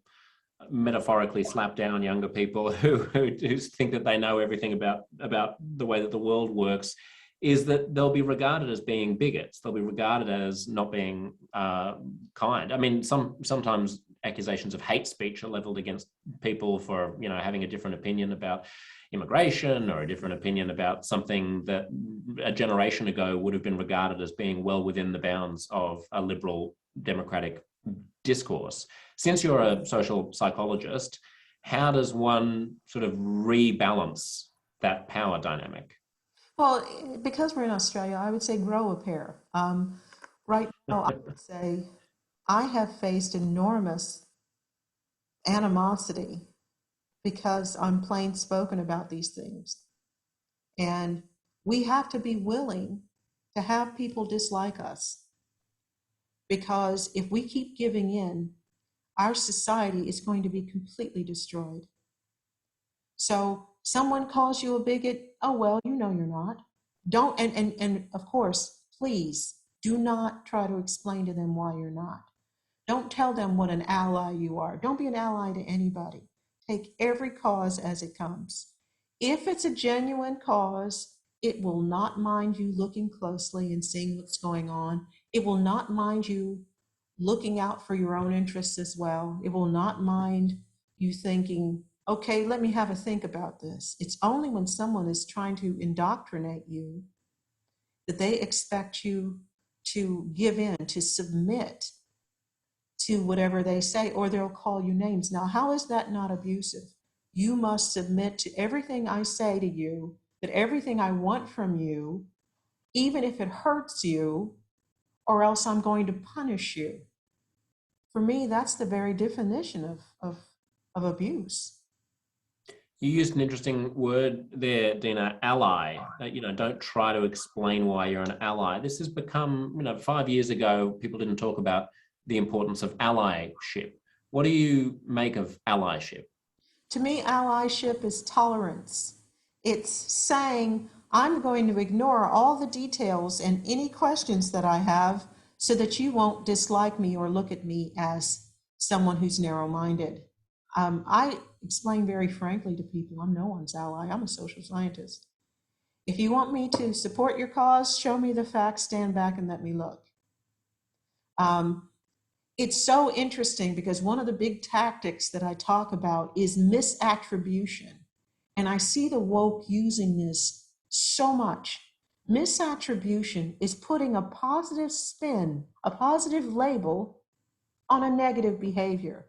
metaphorically slap down younger people who think that they know everything about the way that the world works, is that they'll be regarded as being bigots. They'll be regarded as not being kind. I mean, sometimes accusations of hate speech are leveled against people for, having a different opinion about immigration or a different opinion about something that a generation ago would have been regarded as being well within the bounds of a liberal democratic discourse. Since you're a social psychologist, how does one sort of rebalance that power dynamic? Well, because we're in Australia, I would say grow a pair. Right now, I would say I have faced enormous animosity because I'm plain spoken about these things. And we have to be willing to have people dislike us, because if we keep giving in, our society is going to be completely destroyed. So someone calls you a bigot, oh, well, you're not. Don't, and of course, please do not try to explain to them why you're not. Don't tell them what an ally you are. Don't be an ally to anybody. Take every cause as it comes. If it's a genuine cause, it will not mind you looking closely and seeing what's going on. It will not mind you looking out for your own interests as well. It will not mind you thinking, okay, let me have a think about this. It's only when someone is trying to indoctrinate you that they expect you to give in, to submit to whatever they say, or they'll call you names. Now, how is that not abusive? You must submit to everything I say to you, that everything I want from you, even if it hurts you, or else I'm going to punish you. For me, that's the very definition of of abuse. You used an interesting word there, Dina, ally. Don't try to explain why you're an ally. This has become, 5 years ago, people didn't talk about the importance of allyship. What do you make of allyship? To me, allyship is tolerance. It's saying, I'm going to ignore all the details and any questions that I have so that you won't dislike me or look at me as someone who's narrow-minded. I explain very frankly to people, I'm no one's ally. I'm a social scientist. If you want me to support your cause, show me the facts, stand back and let me look. It's so interesting because one of the big tactics that I talk about is misattribution. And I see the woke using this so much. Misattribution is putting a positive spin, a positive label on a negative behavior.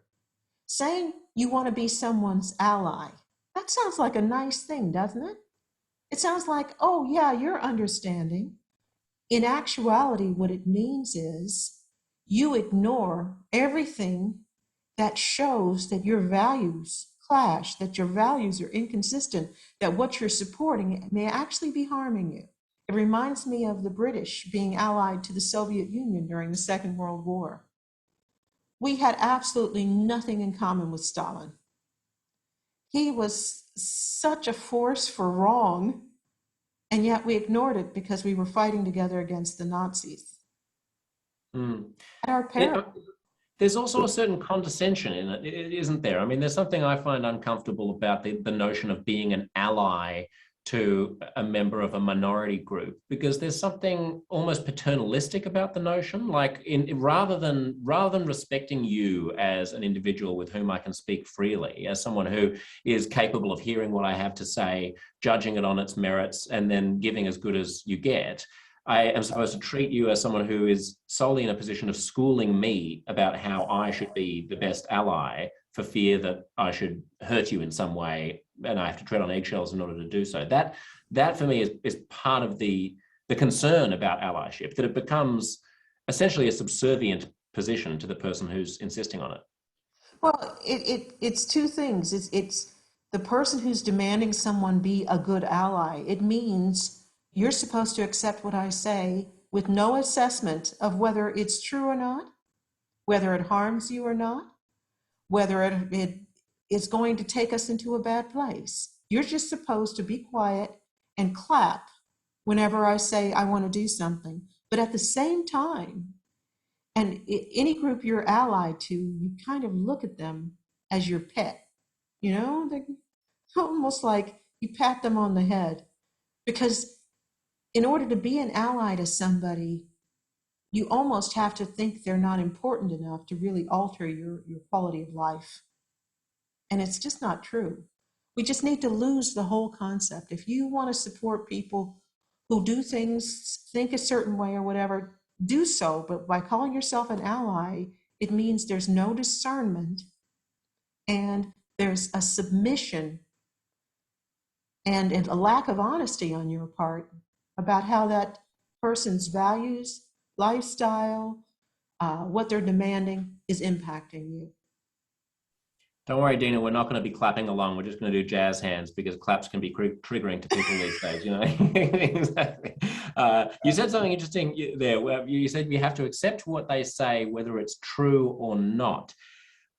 Saying you want to be someone's ally, that sounds like a nice thing, doesn't it? It sounds like, oh yeah, you're understanding. In actuality, what it means is you ignore everything that shows that your values clash, that your values are inconsistent, that what you're supporting may actually be harming you. It reminds me of the British being allied to the Soviet Union during the Second World War. We had absolutely nothing in common with Stalin. He was such a force for wrong, and yet we ignored it because we were fighting together against the Nazis. Mm. At our parents. There's also a certain condescension in it, isn't there? I mean, there's something I find uncomfortable about the notion of being an ally to a member of a minority group, because there's something almost paternalistic about the notion. Like, rather than respecting you as an individual with whom I can speak freely, as someone who is capable of hearing what I have to say, judging it on its merits, and then giving as good as you get, I am supposed to treat you as someone who is solely in a position of schooling me about how I should be the best ally, for fear that I should hurt you in some way, and I have to tread on eggshells in order to do so. That for me is part of the concern about allyship, that it becomes essentially a subservient position to the person who's insisting on it. Well, it's two things. It's the person who's demanding someone be a good ally. It means you're supposed to accept what I say with no assessment of whether it's true or not, whether it harms you or not, whether it is going to take us into a bad place. You're just supposed to be quiet and clap whenever I say I want to do something. But at the same time, and any group you're allied to, you kind of look at them as your pet. They're almost like you pat them on the head, because in order to be an ally to somebody, you almost have to think they're not important enough to really alter your quality of life. And it's just not true. We just need to lose the whole concept. If you want to support people who do things, think a certain way or whatever, do so. But by calling yourself an ally, it means there's no discernment and there's a submission and a lack of honesty on your part about how that person's values, lifestyle, what they're demanding is impacting you. Don't worry, Dina, we're not going to be clapping along. We're just going to do jazz hands, because claps can be triggering to people these days, Exactly. You said something interesting there. Where you said you have to accept what they say, whether it's true or not.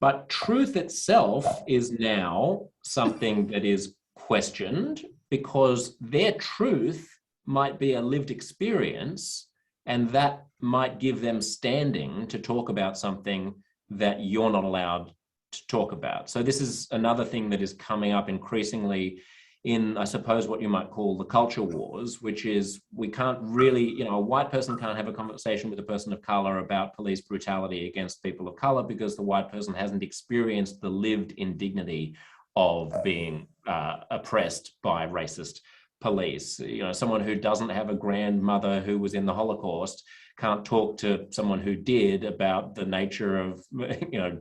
But truth itself is now something that is questioned, because their truth might be a lived experience, and that might give them standing to talk about something that you're not allowed to talk about. So this is another thing that is coming up increasingly in, I suppose, what you might call the culture wars, which is we can't really, a white person can't have a conversation with a person of color about police brutality against people of color, because the white person hasn't experienced the lived indignity of being oppressed by racist police. Someone who doesn't have a grandmother who was in the Holocaust can't talk to someone who did about the nature of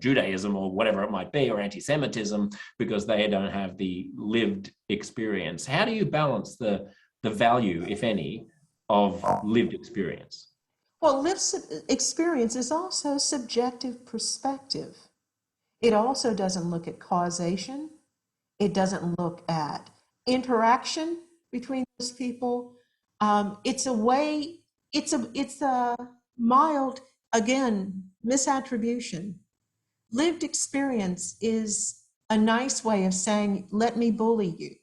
Judaism or whatever it might be, or anti-Semitism, because they don't have the lived experience. How do you balance the value, if any, of lived experience? Well, lived experience is also subjective perspective. It also doesn't look at causation. It doesn't look at interaction between those people. It's a way, it's a mild, again, misattribution. Lived experience is a nice way of saying, let me bully you.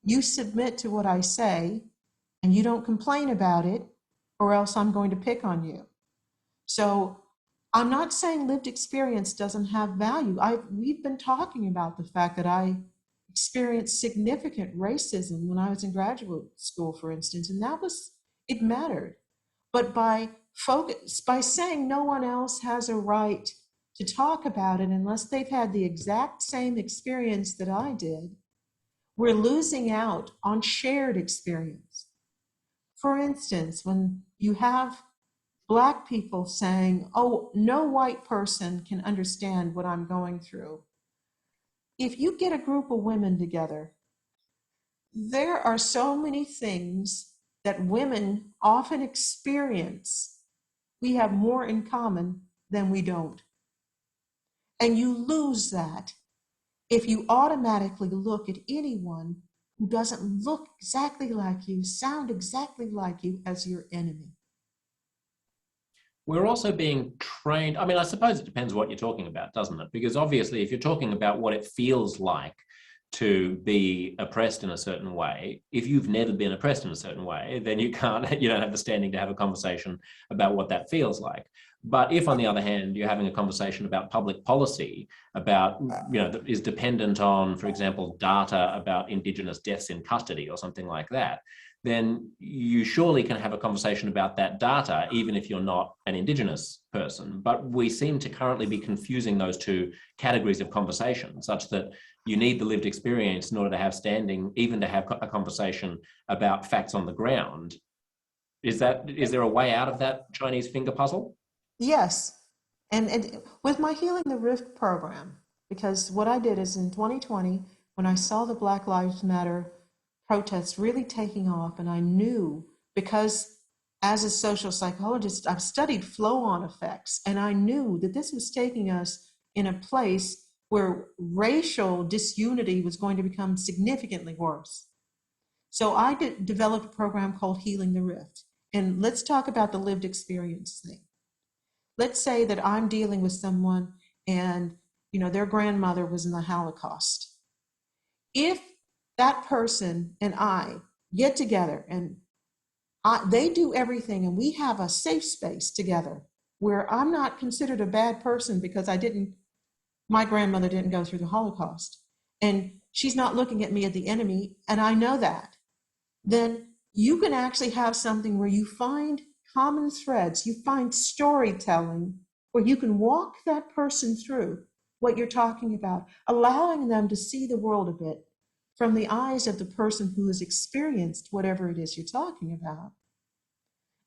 You submit to what I say and you don't complain about it, or else I'm going to pick on you. So I'm not saying lived experience doesn't have value. We've been talking about the fact that I experienced significant racism when I was in graduate school, for instance, and it mattered. But by saying no one else has a right to talk about it unless they've had the exact same experience that I did, we're losing out on shared experience. For instance, when you have Black people saying, oh, no white person can understand what I'm going through. If you get a group of women together, there are so many things that women often experience. We have more in common than we don't. And you lose that if you automatically look at anyone who doesn't look exactly like you, sound exactly like you, as your enemy. We're also being trained. I mean, I suppose it depends what you're talking about, doesn't it? Because obviously, if you're talking about what it feels like to be oppressed in a certain way, if you've never been oppressed in a certain way, then you don't have the standing to have a conversation about what that feels like. But if, on the other hand, you're having a conversation about public policy, about, that is dependent on, for example, data about Indigenous deaths in custody or something like that, then you surely can have a conversation about that data, even if you're not an Indigenous person. But we seem to currently be confusing those two categories of conversation, such that you need the lived experience in order to have standing, even to have a conversation about facts on the ground. Is there a way out of that Chinese finger puzzle? Yes. And with my Healing the Rift program, because what I did is in 2020, when I saw the Black Lives Matter protests really taking off, and I knew, because as a social psychologist, I've studied flow-on effects, and I knew that this was taking us in a place where racial disunity was going to become significantly worse. So I developed a program called Healing the Rift. And let's talk about the lived experience thing. Let's say that I'm dealing with someone and their grandmother was in the Holocaust. If that person and I get together and they do everything and we have a safe space together where I'm not considered a bad person because my grandmother didn't go through the Holocaust, and she's not looking at me as the enemy, and I know that, then you can actually have something where you find common threads, you find storytelling, where you can walk that person through what you're talking about, allowing them to see the world a bit from the eyes of the person who has experienced whatever it is you're talking about,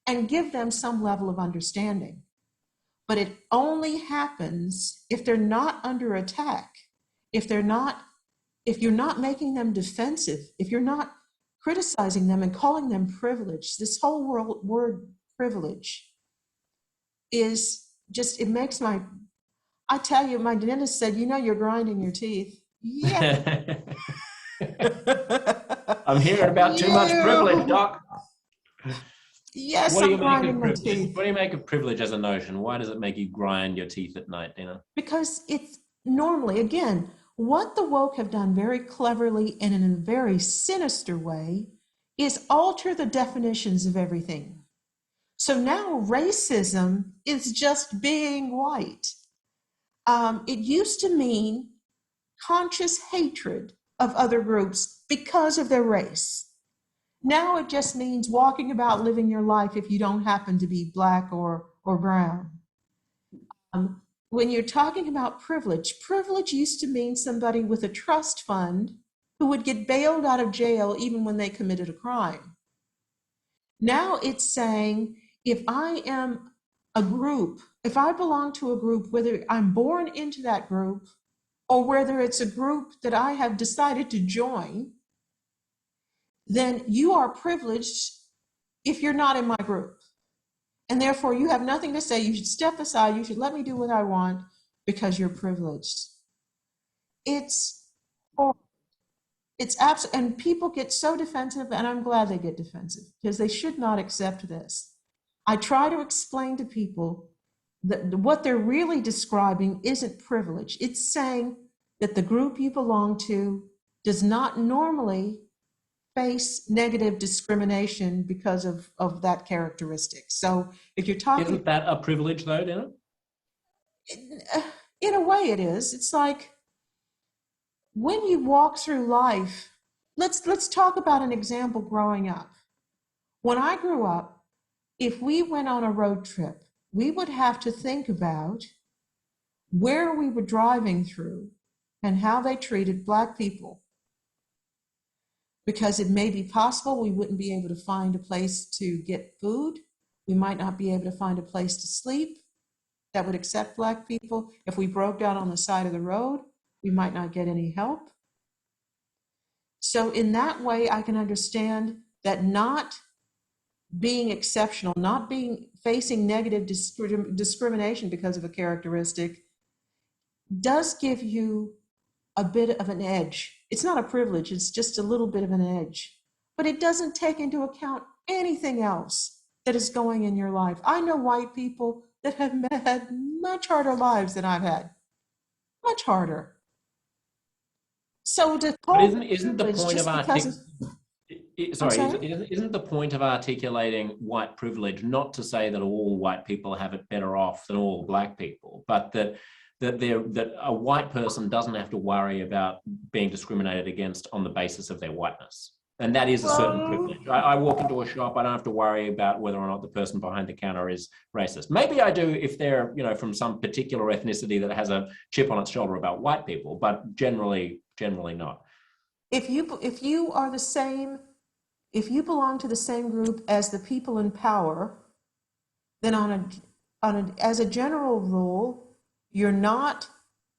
and give them some level of understanding. But it only happens if they're not under attack, if you're not making them defensive, if you're not criticizing them and calling them privileged. This whole word privilege is just, I tell you, my dentist said, you're grinding your teeth. Yeah. I'm hearing about too much privilege, Doc. Yes, I'm grinding my teeth. What do you make of privilege as a notion? Why does it make you grind your teeth at night, Dina? Because it's normally, again, what the woke have done very cleverly and in a very sinister way is alter the definitions of everything. So now racism is just being white. It used to mean conscious hatred of other groups because of their race. Now it just means walking about living your life if you don't happen to be Black or brown. When you're talking about privilege used to mean somebody with a trust fund who would get bailed out of jail even when they committed a crime. Now it's saying, if I am a group, if I belong to a group, whether I'm born into that group or whether it's a group that I have decided to join, then you are privileged if you're not in my group. And therefore you have nothing to say. You should step aside. You should let me do what I want because you're privileged. It's horrible. It's absolutely, and people get so defensive, and I'm glad they get defensive because they should not accept this. I try to explain to people that what they're really describing isn't privilege. It's saying that the group you belong to does not normally face negative discrimination because of that characteristic. So if you're talking, Isn't that a privilege though, Dina? in a way it is. It's like when you walk through life, let's talk about an example growing up. When I grew up, if we went on a road trip, we would have to think about where we were driving through and how they treated Black people. Because it may be possible we wouldn't be able to find a place to get food. We might not be able to find a place to sleep that would accept Black people. If we broke down on the side of the road, we might not get any help. So in that way, I can understand that not being exceptional, not facing negative discrimination because of a characteristic does give you a bit of an edge. It's not a privilege, it's just a little bit of an edge. But it doesn't take into account anything else that is going in your life. I know white people that have had much harder lives than I've had, much harder. So to But call isn't the point of isn't the point of articulating white privilege not to say that all white people have it better off than all Black people, but that a white person doesn't have to worry about being discriminated against on the basis of their whiteness? And that is a certain privilege. I walk into a shop, I don't have to worry about whether or not the person behind the counter is racist. Maybe I do if they're, from some particular ethnicity that has a chip on its shoulder about white people, but generally not. If you are the same, if you belong to the same group as the people in power, then as a general rule, you're not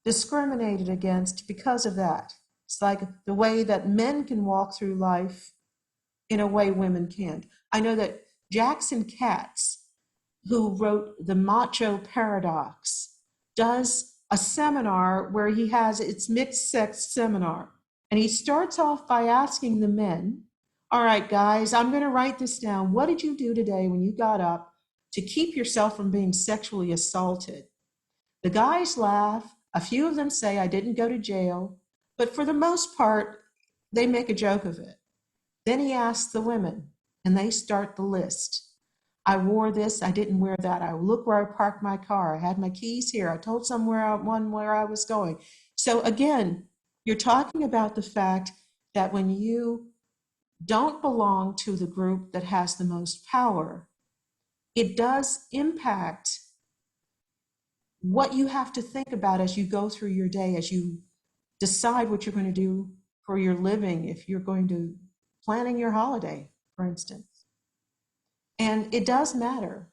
discriminated against because of that. It's like the way that men can walk through life in a way women can't. I know that Jackson Katz, who wrote The Macho Paradox, does a seminar where it's mixed sex seminar. And he starts off by asking the men, all right, guys, I'm going to write this down. What did you do today when you got up to keep yourself from being sexually assaulted? The guys laugh. A few of them say, I didn't go to jail. But for the most part, they make a joke of it. Then he asks the women, and they start the list. I wore this, I didn't wear that. I look where I parked my car. I had my keys here. I told someone where I was going. So again, you're talking about the fact that when you don't belong to the group that has the most power, it does impact what you have to think about as you go through your day, as you decide what you're going to do for your living, if you're going to planning your holiday, for instance. And it does matter.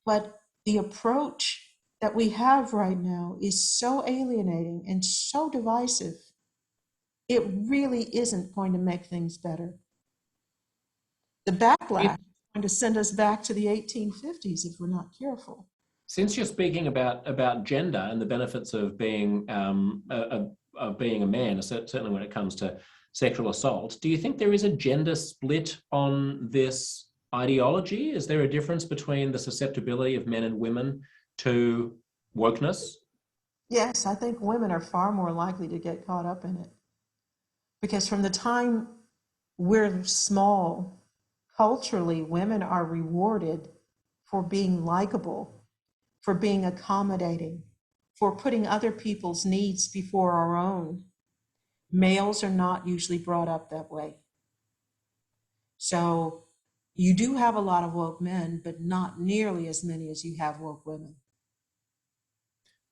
But the approach that we have right now is so alienating and so divisive. It really isn't going to make things better. The backlash is going to send us back to the 1850s if we're not careful. Since you're speaking about gender and the benefits of being a man, certainly when it comes to sexual assault, do you think there is a gender split on this ideology? Is there a difference between the susceptibility of men and women to wokeness? Yes, I think women are far more likely to get caught up in it. Because from the time we're small, culturally, women are rewarded for being likable, for being accommodating, for putting other people's needs before our own. Males are not usually brought up that way. So you do have a lot of woke men, but not nearly as many as you have woke women.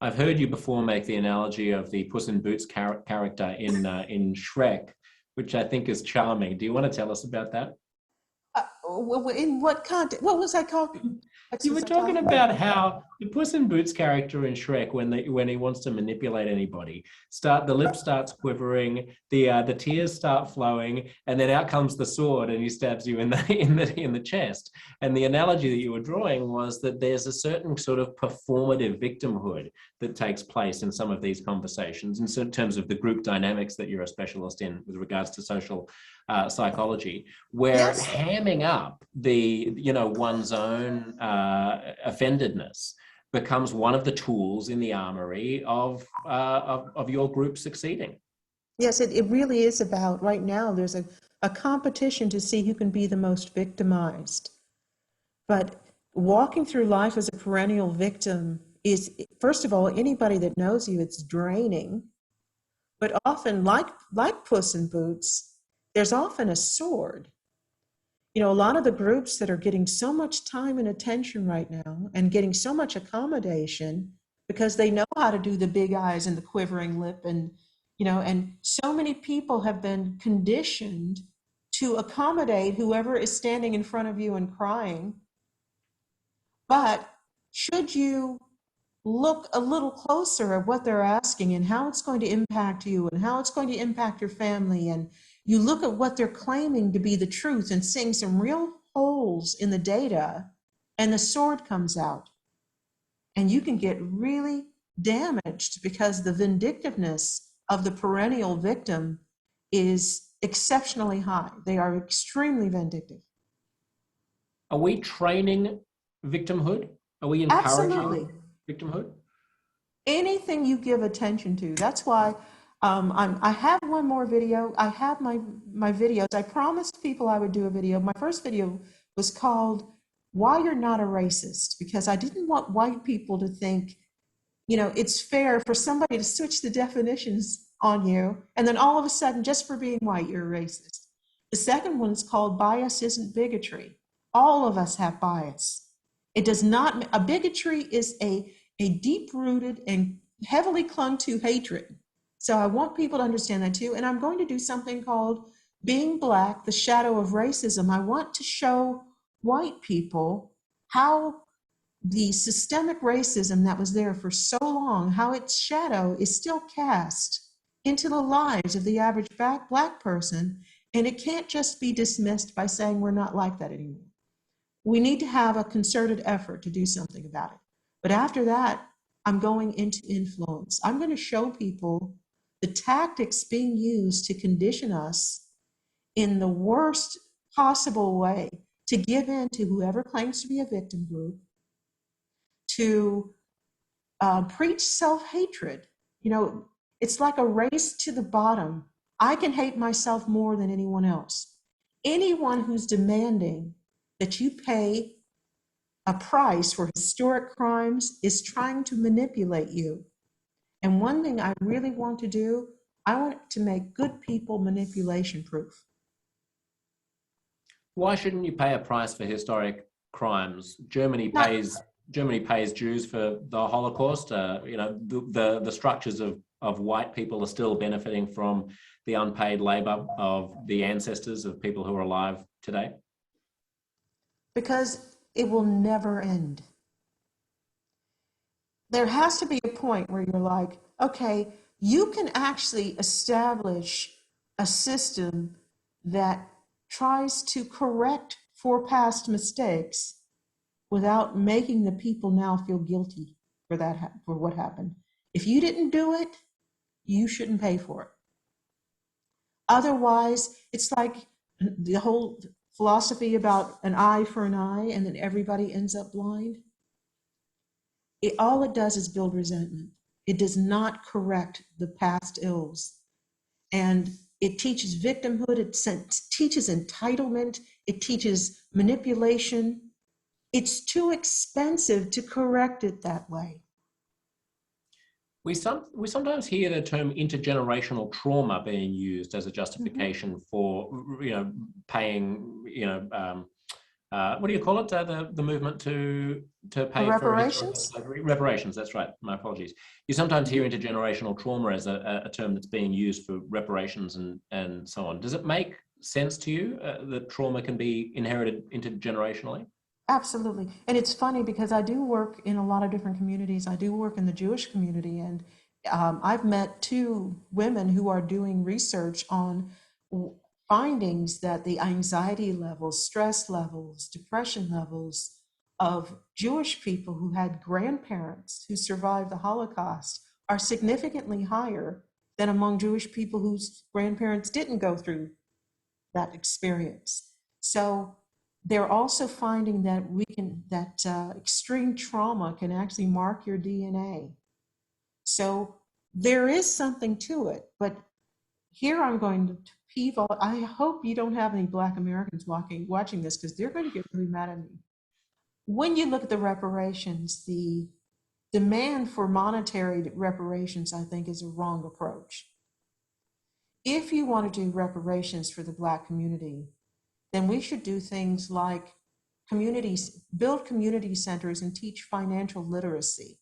I've heard you before make the analogy of the Puss in Boots character in Shrek, which I think is charming. Do you want to tell us about that? In what context? What was I called? You were talking about how The Puss in Boots character in Shrek, when he wants to manipulate anybody, the lip starts quivering, the tears start flowing, and then out comes the sword, and he stabs you in the chest. And the analogy that you were drawing was that there's a certain sort of performative victimhood that takes place in some of these conversations, in terms of the group dynamics that you're a specialist in with regards to social psychology, where Yes. hamming up one's own offendedness becomes one of the tools in the armory of your group succeeding. Yes, it really is about, right now, there's a competition to see who can be the most victimized. But walking through life as a perennial victim is, first of all, anybody that knows you, it's draining. But often, like Puss in Boots, there's often a sword. A lot of the groups that are getting so much time and attention right now and getting so much accommodation because they know how to do the big eyes and the quivering lip, and so many people have been conditioned to accommodate whoever is standing in front of you and crying. But should you look a little closer at what they're asking and how it's going to impact you and how it's going to impact your family, and you look at what they're claiming to be the truth and seeing some real holes in the data, and the sword comes out, and you can get really damaged because the vindictiveness of the perennial victim is exceptionally high. They are extremely vindictive. Are we training victimhood? Are we encouraging Absolutely. victimhood? Anything you give attention to. That's why I have one more video. I have my videos. I promised people I would do a video. My first video was called "Why You're Not a Racist," because I didn't want white people to think, it's fair for somebody to switch the definitions on you, and then all of a sudden, just for being white, you're a racist. The second one is called "Bias Isn't Bigotry." All of us have bias. It does not, a bigotry is a deep-rooted and heavily clung to hatred. So I want people to understand that too. And I'm going to do something called "Being Black, the Shadow of Racism." I want to show white people how the systemic racism that was there for so long, how its shadow is still cast into the lives of the average Black person. And it can't just be dismissed by saying we're not like that anymore. We need to have a concerted effort to do something about it. But after that, I'm going into influence. I'm going to show people the tactics being used to condition us in the worst possible way to give in to whoever claims to be a victim group, to preach self-hatred. It's like a race to the bottom. I can hate myself more than anyone else. Anyone who's demanding that you pay a price for historic crimes is trying to manipulate you. And one thing I really want to do, I want to make good people manipulation proof. Why shouldn't you pay a price for historic crimes? Germany pays Jews for the Holocaust. The structures of white people are still benefiting from the unpaid labor of the ancestors of people who are alive today. Because it will never end. There has to be a point where you're like, okay, you can actually establish a system that tries to correct for past mistakes without making the people now feel guilty for what happened. If you didn't do it, you shouldn't pay for it. Otherwise, it's like the whole philosophy about an eye for an eye and then everybody ends up blind. All it does is build resentment. It does not correct the past ills. And it teaches victimhood, it teaches entitlement, it teaches manipulation. It's too expensive to correct it that way. We sometimes hear the term intergenerational trauma being used as a justification for paying what do you call it? The movement to pay reparations? for reparations. That's right. My apologies. You sometimes hear intergenerational trauma as a term that's being used for reparations and so on. Does it make sense to you that trauma can be inherited intergenerationally? Absolutely. And it's funny because I do work in a lot of different communities. I do work in the Jewish community, and I've met two women who are doing research on findings that the anxiety levels, stress levels, depression levels of Jewish people who had grandparents who survived the Holocaust are significantly higher than among Jewish people whose grandparents didn't go through that experience. So they're also finding that extreme trauma can actually mark your DNA. So there is something to it, but here I'm going to peeve all. I hope you don't have any Black Americans watching this, because they're going to get really mad at me. When you look at the reparations, the demand for monetary reparations, I think, is a wrong approach. If you want to do reparations for the Black community, then we should do things like build community centers and teach financial literacy.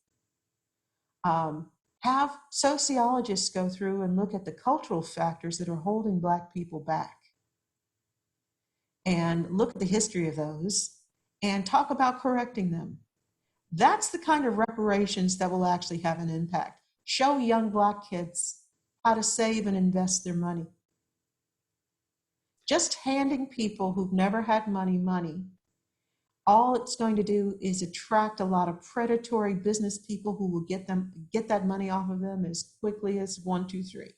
Have sociologists go through and look at the cultural factors that are holding Black people back and look at the history of those and talk about correcting them. That's the kind of reparations that will actually have an impact. Show young Black kids how to save and invest their money. Just handing people who've never had money, all it's going to do is attract a lot of predatory business people who will get that money off of them as quickly as 1, 2, 3.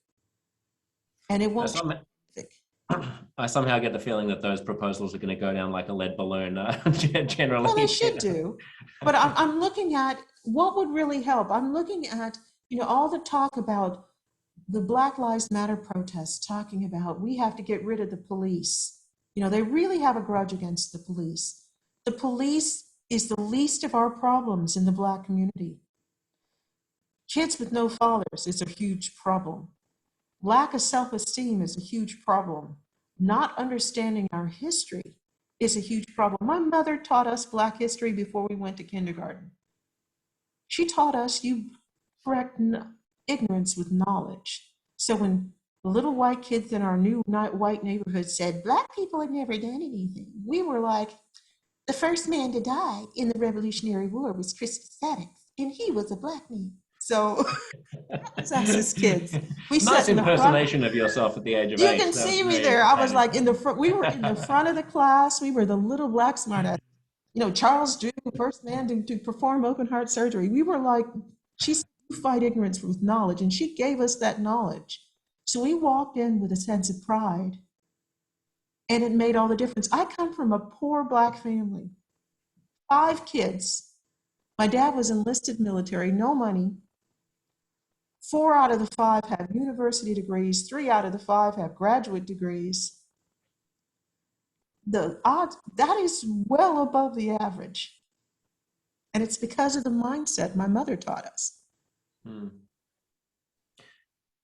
And it won't. I somehow get the feeling that those proposals are going to go down like a lead balloon, generally. Well, they should do. But I'm looking at what would really help. I'm looking at, all the talk about the Black Lives Matter protests, talking about we have to get rid of the police. They really have a grudge against the police. The police is the least of our problems in the Black community. Kids with no fathers is a huge problem. Lack of self-esteem is a huge problem. Not understanding our history is a huge problem. My mother taught us Black history before we went to kindergarten. She taught us you correct ignorance with knowledge. So when the little white kids in our new white neighborhood said Black people had never done anything, we were like, the first man to die in the Revolutionary War was Crispus Attucks, and he was a Black man. So that was us as kids. We nice impersonation of yourself at the age of 8. You can see me there. I was like in the front. We were in the front of the class. We were the little Black smartass. Charles Drew, first man to perform open heart surgery. We were like, she said, you fight ignorance with knowledge, and she gave us that knowledge. So we walked in with a sense of pride, and it made all the difference. I come from a poor Black family, 5 kids. My dad was enlisted military, no money. 4 out of the 5 have university degrees. 3 out of the 5 have graduate degrees. The odds, that is well above the average. And it's because of the mindset my mother taught us.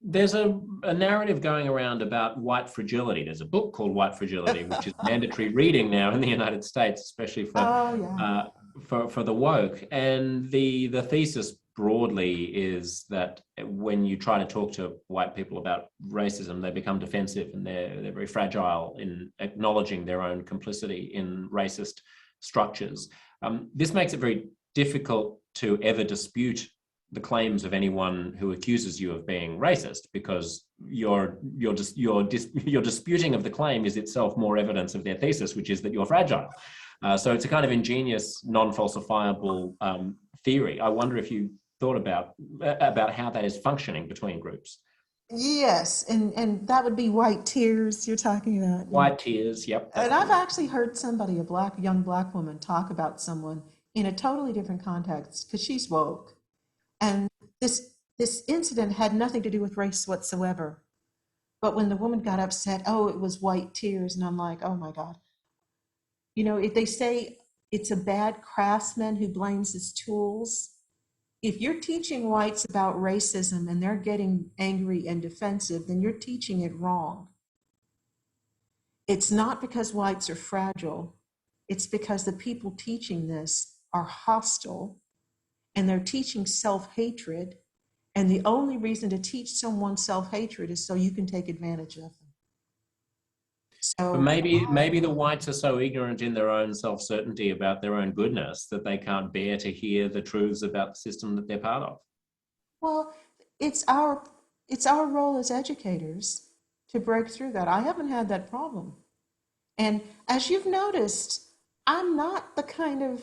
There's a narrative going around about white fragility. There's a book called White Fragility, which is mandatory reading now in the United States, especially for the woke. And the thesis broadly is that when you try to talk to white people about racism, they become defensive, and they're very fragile in acknowledging their own complicity in racist structures. This makes it very difficult to ever dispute the claims of anyone who accuses you of being racist, because your disputing of the claim is itself more evidence of their thesis, which is that you're fragile. So it's a kind of ingenious, non-falsifiable theory. I wonder if you thought about how that is functioning between groups. Yes, and that would be white tears you're talking about. White tears, yep. And I've actually heard somebody, a young black woman, talk about someone in a totally different context, because she's woke. And this incident had nothing to do with race whatsoever. But when the woman got upset, oh, it was white tears. And I'm like, oh my God. If they say it's a bad craftsman who blames his tools, if you're teaching whites about racism and they're getting angry and defensive, then you're teaching it wrong. It's not because whites are fragile. It's because the people teaching this are hostile, and they're teaching self-hatred. And the only reason to teach someone self-hatred is so you can take advantage of them. But So maybe the whites are so ignorant in their own self-certainty about their own goodness that they can't bear to hear the truths about the system that they're part of. well, it's our role as educators to break through that. I haven't had that problem. And as you've noticed, I'm not the kind of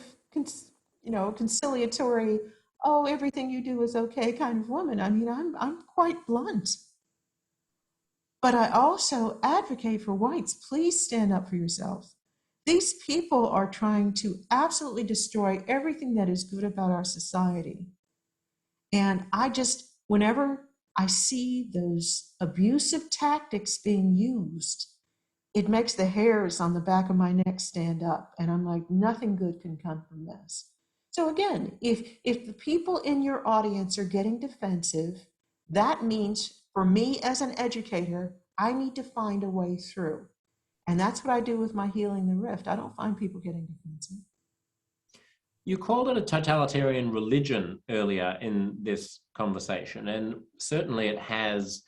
conciliatory, oh, everything you do is okay kind of woman. I mean, I'm quite blunt. But I also advocate for whites. Please stand up for yourselves. These people are trying to absolutely destroy everything that is good about our society. And whenever I see those abusive tactics being used, it makes the hairs on the back of my neck stand up. And I'm like, nothing good can come from this. So again, if the people in your audience are getting defensive, that means for me as an educator, I need to find a way through. And that's what I do with my Healing the Rift. I don't find people getting defensive. You called it a totalitarian religion earlier in this conversation, and certainly it has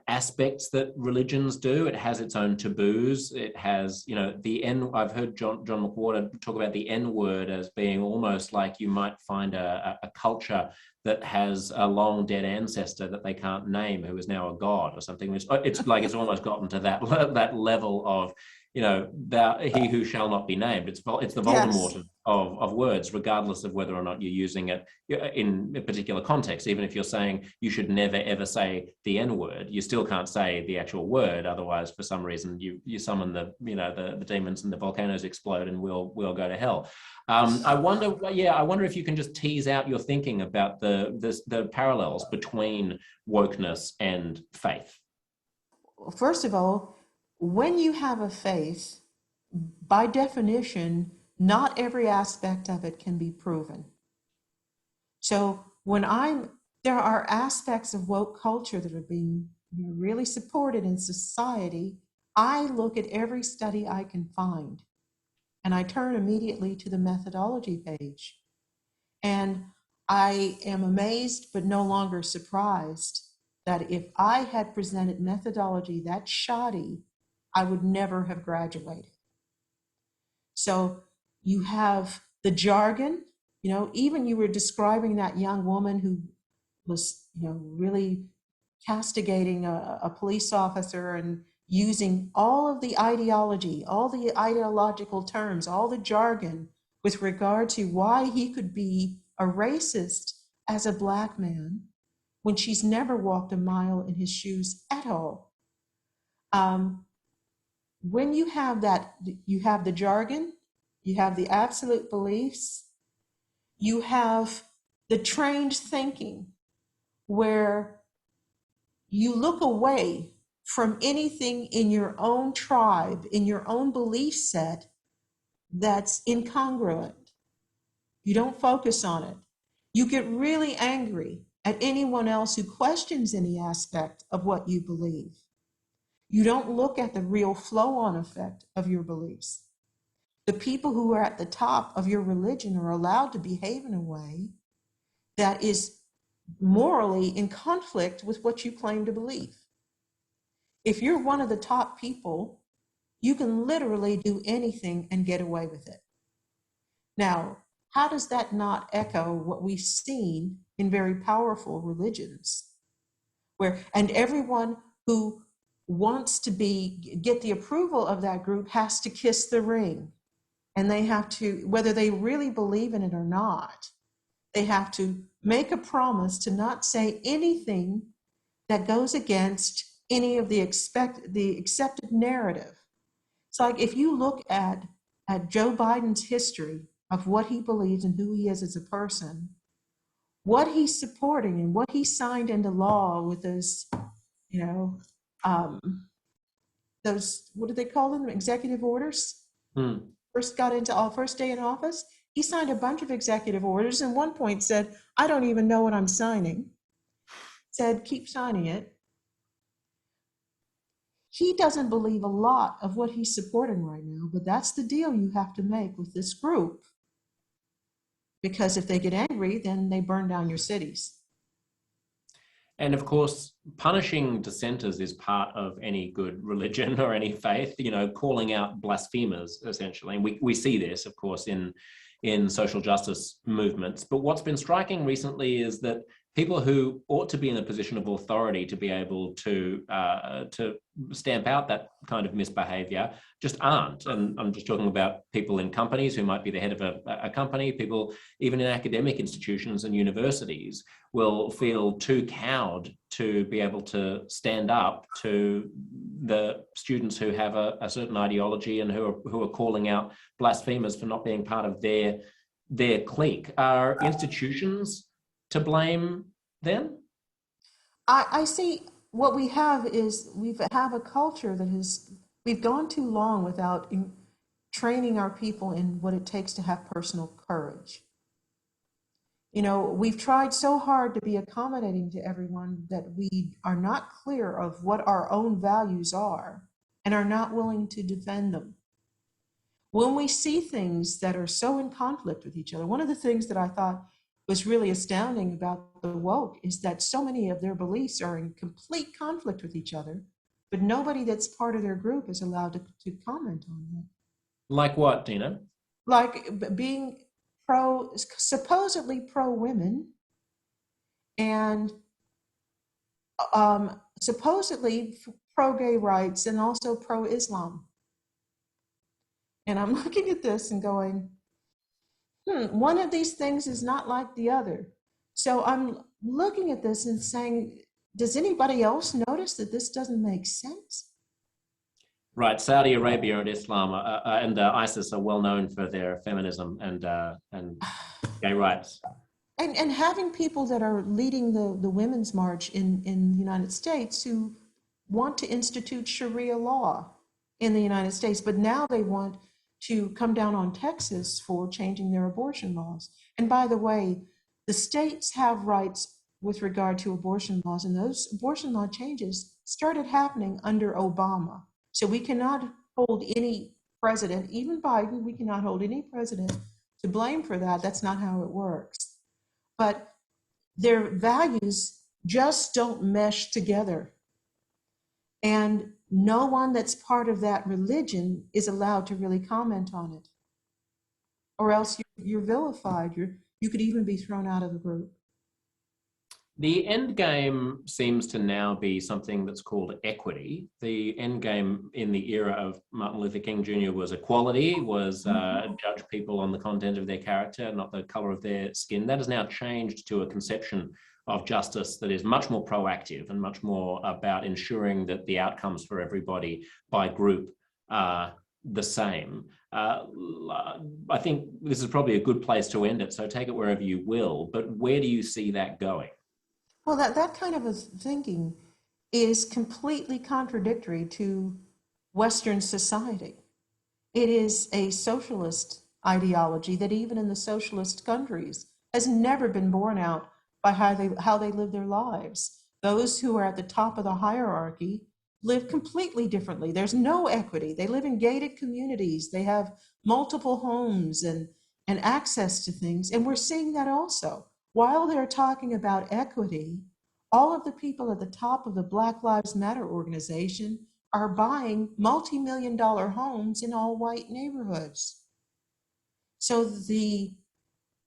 aspects that religions do. It has its own taboos. It has, I've heard John McWhorter talk about the N word as being almost like you might find a culture that has a long dead ancestor that they can't name, who is now a god or something. It's like it's almost gotten to that level of, he who shall not be named. It's the Voldemort Yes. of words, regardless of whether or not you're using it in a particular context. Even if you're saying you should never ever say the N word, you still can't say the actual word. Otherwise, for some reason, you summon the demons and the volcanoes explode and we'll go to hell. I wonder if you can just tease out your thinking about the parallels between wokeness and faith. First of all, when you have a faith, by definition, not every aspect of it can be proven. So there are aspects of woke culture that are being really supported in society. I look at every study I can find, and I turn immediately to the methodology page. And I am amazed, but no longer surprised, that if I had presented methodology that shoddy, I would never have graduated. So you have the jargon, even you were describing that young woman who was, really castigating a police officer and using all of the ideology, all the ideological terms, all the jargon with regard to why he could be a racist as a Black man when she's never walked a mile in his shoes at all. When you have that, you have the jargon, you have the absolute beliefs, you have the trained thinking where you look away from anything in your own tribe, in your own belief set that's incongruent. You don't focus on it. You get really angry at anyone else who questions any aspect of what you believe. You don't look at the real flow-on effect of your beliefs. The people who are at the top of your religion are allowed to behave in a way that is morally in conflict with what you claim to believe. If you're one of the top people, you can literally do anything and get away with it. Now, how does that not echo what we've seen in very powerful religions, and everyone who wants to get the approval of that group has to kiss the ring, and they have to, whether they really believe in it or not, they have to make a promise to not say anything that goes against any of the accepted narrative. It's like if you look at Joe Biden's history of what he believes and who he is as a person, what he's supporting and what he signed into law with those, those, what do they call them? Executive orders. First day in office, he signed a bunch of executive orders and one point said, I don't even know what I'm signing. Said, keep signing it. He doesn't believe a lot of what he's supporting right now, but that's the deal you have to make with this group. Because if they get angry, then they burn down your cities. And of course, punishing dissenters is part of any good religion or any faith, you know, calling out blasphemers, essentially. And we see this, of course, in social justice movements. But what's been striking recently is that people who ought to be in a position of authority to be able to stamp out that kind of misbehavior just aren't. And I'm just talking about people in companies who might be the head of a company, people even in academic institutions and universities will feel too cowed to be able to stand up to the students who have a certain ideology and who are calling out blasphemers for not being part of their clique. Are institutions to blame then? I see what we have is we have a culture that we've gone too long without training our people in what it takes to have personal courage. You know, we've tried so hard to be accommodating to everyone that we are not clear of what our own values are and are not willing to defend them. When we see things that are so in conflict with each other, one of the things that I thought was really astounding about the woke is that so many of their beliefs are in complete conflict with each other, but nobody that's part of their group is allowed to comment on that. Like what, Dina? Like being supposedly pro women and supposedly pro gay rights and also pro Islam. And I'm looking at this and going, one of these things is not like the other. So I'm looking at this and saying, does anybody else notice that this doesn't make sense? Right, Saudi Arabia and Islam and ISIS are well known for their feminism and gay rights. And having people that are leading the Women's March in the United States who want to institute Sharia law in the United States, but now they want to come down on Texas for changing their abortion laws. And by the way, the states have rights with regard to abortion laws, and those abortion law changes started happening under Obama. So we cannot hold any president, even Biden, we cannot hold any president to blame for that. That's not how it works. But their values just don't mesh together. And no one that's part of that religion is allowed to really comment on it. Or else you're vilified. You could even be thrown out of the group. The end game seems to now be something that's called equity. The end game in the era of Martin Luther King Jr. was equality, was judge people on the content of their character, not the color of their skin. That has now changed to a conception of justice that is much more proactive and much more about ensuring that the outcomes for everybody by group are the same. I think this is probably a good place to end it, so take it wherever you will, but where do you see that going? Well, that kind of a thinking is completely contradictory to Western society. It is a socialist ideology that even in the socialist countries has never been borne out by how they live their lives. Those who are at the top of the hierarchy live completely differently. There's no equity. They live in gated communities. They have multiple homes and access to things. And we're seeing that also. While they're talking about equity, all of the people at the top of the Black Lives Matter organization are buying multi-million-dollar homes in all white neighborhoods. So the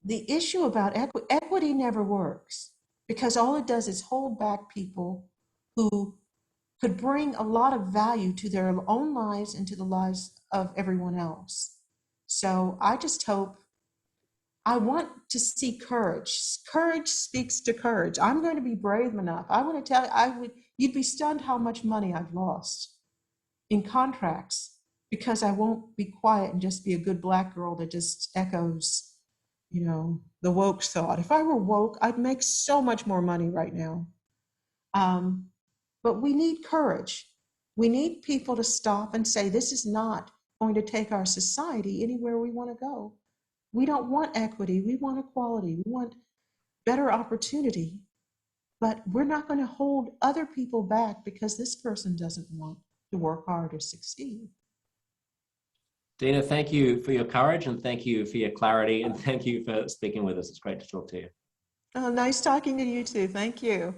issue about equity never works because all it does is hold back people who could bring a lot of value to their own lives and to the lives of everyone else. So I just hope, I want to see courage. Courage speaks to courage. I'm going to be brave enough. I want to tell you, you'd be stunned how much money I've lost in contracts because I won't be quiet and just be a good Black girl that just echoes, you know, the woke thought. If I were woke, I'd make so much more money right now. But we need courage. We need people to stop and say, this is not going to take our society anywhere we want to go. We don't want equity. We want equality. We want better opportunity. But we're not going to hold other people back because this person doesn't want to work hard or succeed. Dina, thank you for your courage and thank you for your clarity and thank you for speaking with us. It's great to talk to you. Oh, nice talking to you too. Thank you.